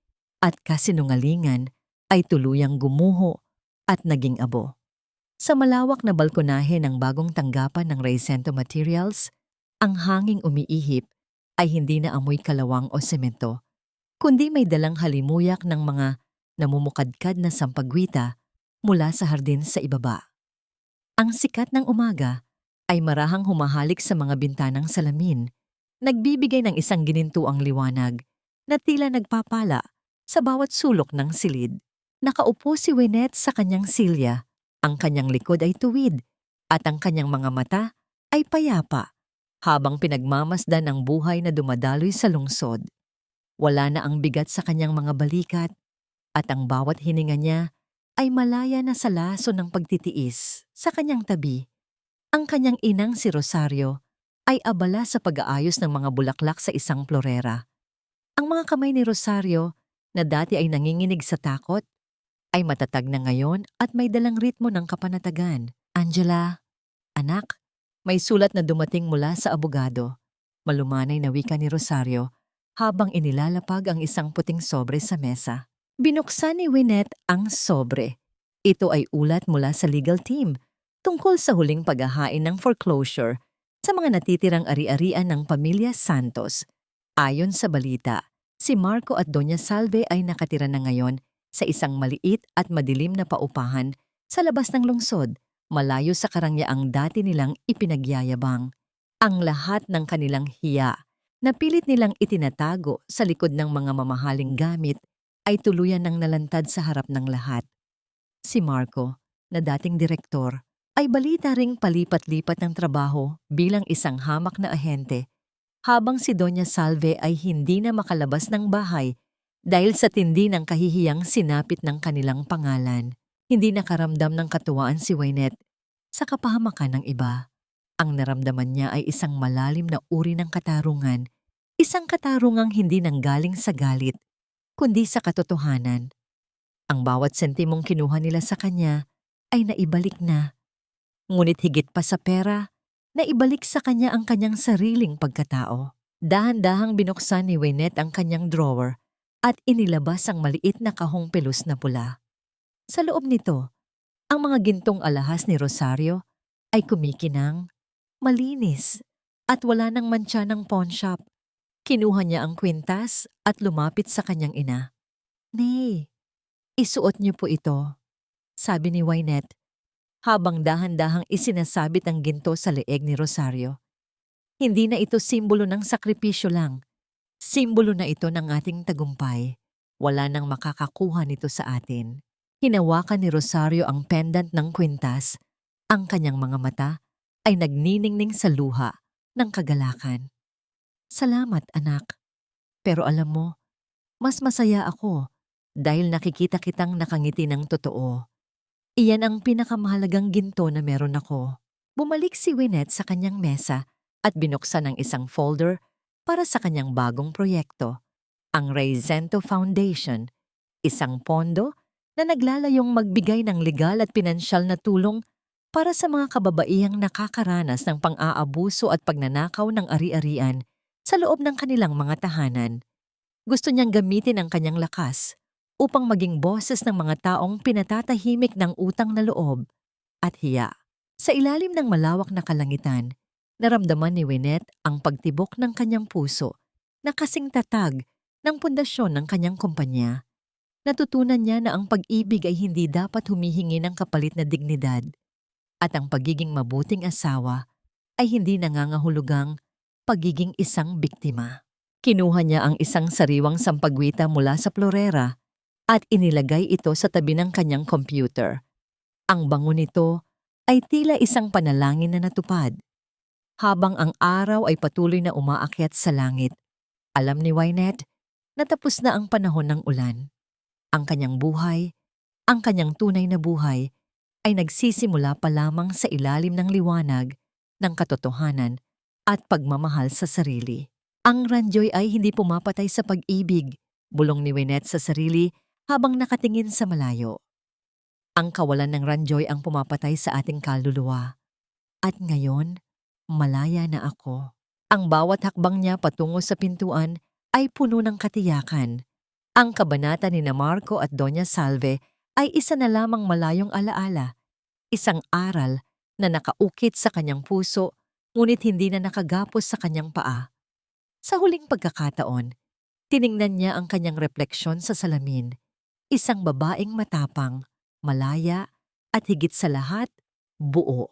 A: at kasinungalingan ay tuluyang gumuho at naging abo. Sa malawak na balkonahe ng bagong tanggapan ng Raicento Materials, ang hanging umiihip ay hindi na amoy kalawang o semento, kundi may dalang halimuyak ng mga namumukadkad na sampagwita mula sa hardin sa ibaba. Ang sikat ng umaga ay marahang humahalik sa mga bintanang salamin, nagbibigay ng isang ginintuang liwanag na tila nagpapala sa bawat sulok ng silid. Nakaupo si Wynette sa kanyang silya, ang kanyang likod ay tuwid at ang kanyang mga mata ay payapa habang pinagmamasdan ang buhay na dumadaloy sa lungsod. Wala na ang bigat sa kanyang mga balikat at ang bawat hininga niya ay malaya na sa laso ng pagtitiis. Sa kanyang tabi, ang kanyang inang si Rosario ay abala sa pag-aayos ng mga bulaklak sa isang florera. Ang mga kamay ni Rosario, na dati ay nanginginig sa takot, ay matatag na ngayon at may dalang ritmo ng kapanatagan. Angela, anak, may sulat na dumating mula sa abogado. Malumanay na wika ni Rosario habang inilalapag ang isang puting sobre sa mesa. Binuksan ni Wynette ang sobre. Ito ay ulat mula sa legal team tungkol sa huling paghahain ng foreclosure sa mga natitirang ari-arian ng pamilya Santos. Ayon sa balita, si Marco at Doña Salve ay nakatira na ngayon sa isang maliit at madilim na paupahan sa labas ng lungsod, malayo sa karangyaang dati nilang ipinagyayabang. Ang lahat ng kanilang hiya na pilit nilang itinatago sa likod ng mga mamahaling gamit ay tuluyan ng nalantad sa harap ng lahat. Si Marco, na dating direktor, ay balita ring palipat-lipat ng trabaho bilang isang hamak na ahente, habang si Doña Salve ay hindi na makalabas ng bahay dahil sa tindi ng kahihiyang sinapit ng kanilang pangalan. Hindi nakaramdam ng katuwaan si Wynette sa kapahamakan ng iba. Ang naramdaman niya ay isang malalim na uri ng katarungan, isang katarungang hindi nanggaling sa galit, kundi sa katotohanan. Ang bawat sentimong kinuha nila sa kanya ay naibalik na. Ngunit higit pa sa pera, naibalik sa kanya ang kanyang sariling pagkatao. Dahan-dahang binuksan ni Wynette ang kanyang drawer at inilabas ang maliit na kahong pelus na pula. Sa loob nito, ang mga gintong alahas ni Rosario ay kumikinang, malinis, at wala nang mantsa ng pawnshop. Kinuha niya ang kwintas at lumapit sa kanyang ina. "Nay, isuot niyo po ito," sabi ni Wynette, habang dahan-dahang isinasabit ang ginto sa leeg ni Rosario. Hindi na ito simbolo ng sakripisyo lang. Simbolo na ito ng ating tagumpay. Wala nang makakakuha nito sa atin. Hinawakan ni Rosario ang pendant ng kwintas. Ang kanyang mga mata ay nagniningning sa luha ng kagalakan. "Salamat, anak. Pero alam mo, mas masaya ako dahil nakikita kitang nakangiti ng totoo. Iyan ang pinakamahalagang ginto na meron ako." Bumalik si Wynette sa kanyang mesa at binuksan ang isang folder para sa kanyang bagong proyekto, ang Raicento Foundation, isang pondo na naglalayong magbigay ng legal at pinansyal na tulong para sa mga kababaihang nakakaranas ng pang-aabuso at pagnanakaw ng ari-arian sa loob ng kanilang mga tahanan. Gusto niyang gamitin ang kanyang lakas upang maging boses ng mga taong pinatatahimik ng utang na loob at hiya. Sa ilalim ng malawak na kalangitan, naramdaman ni Wynette ang pagtibok ng kanyang puso na kasing tatag ng pundasyon ng kanyang kumpanya. Natutunan niya na ang pag-ibig ay hindi dapat humihingi ng kapalit na dignidad at ang pagiging mabuting asawa ay hindi nangangahulugang pagiging isang biktima. Kinuha niya ang isang sariwang sampagwita mula sa florera at inilagay ito sa tabi ng kanyang computer. Ang bango nito ay tila isang panalangin na natupad. Habang ang araw ay patuloy na umaakyat sa langit, alam ni Wynette na tapos na ang panahon ng ulan. Ang kanyang buhay, ang kanyang tunay na buhay, ay nagsisimula pa lamang sa ilalim ng liwanag, ng katotohanan at pagmamahal sa sarili. Ang ranjoy ay hindi pumapatay sa pag-ibig, bulong ni Wynette sa sarili habang nakatingin sa malayo. Ang kawalan ng ranjoy ang pumapatay sa ating kaluluwa. At ngayon, malaya na ako. Ang bawat hakbang niya patungo sa pintuan ay puno ng katiyakan. Ang kabanata ni Marco at Doña Salve ay isa na lamang malayong alaala, Isang aral na nakaukit sa kanyang puso, ngunit hindi na nakagapos sa kanyang paa. Sa huling pagkakataon, tiningnan niya ang kanyang refleksyon sa salamin. Isang babaeng matapang, malaya, at higit sa lahat, buo.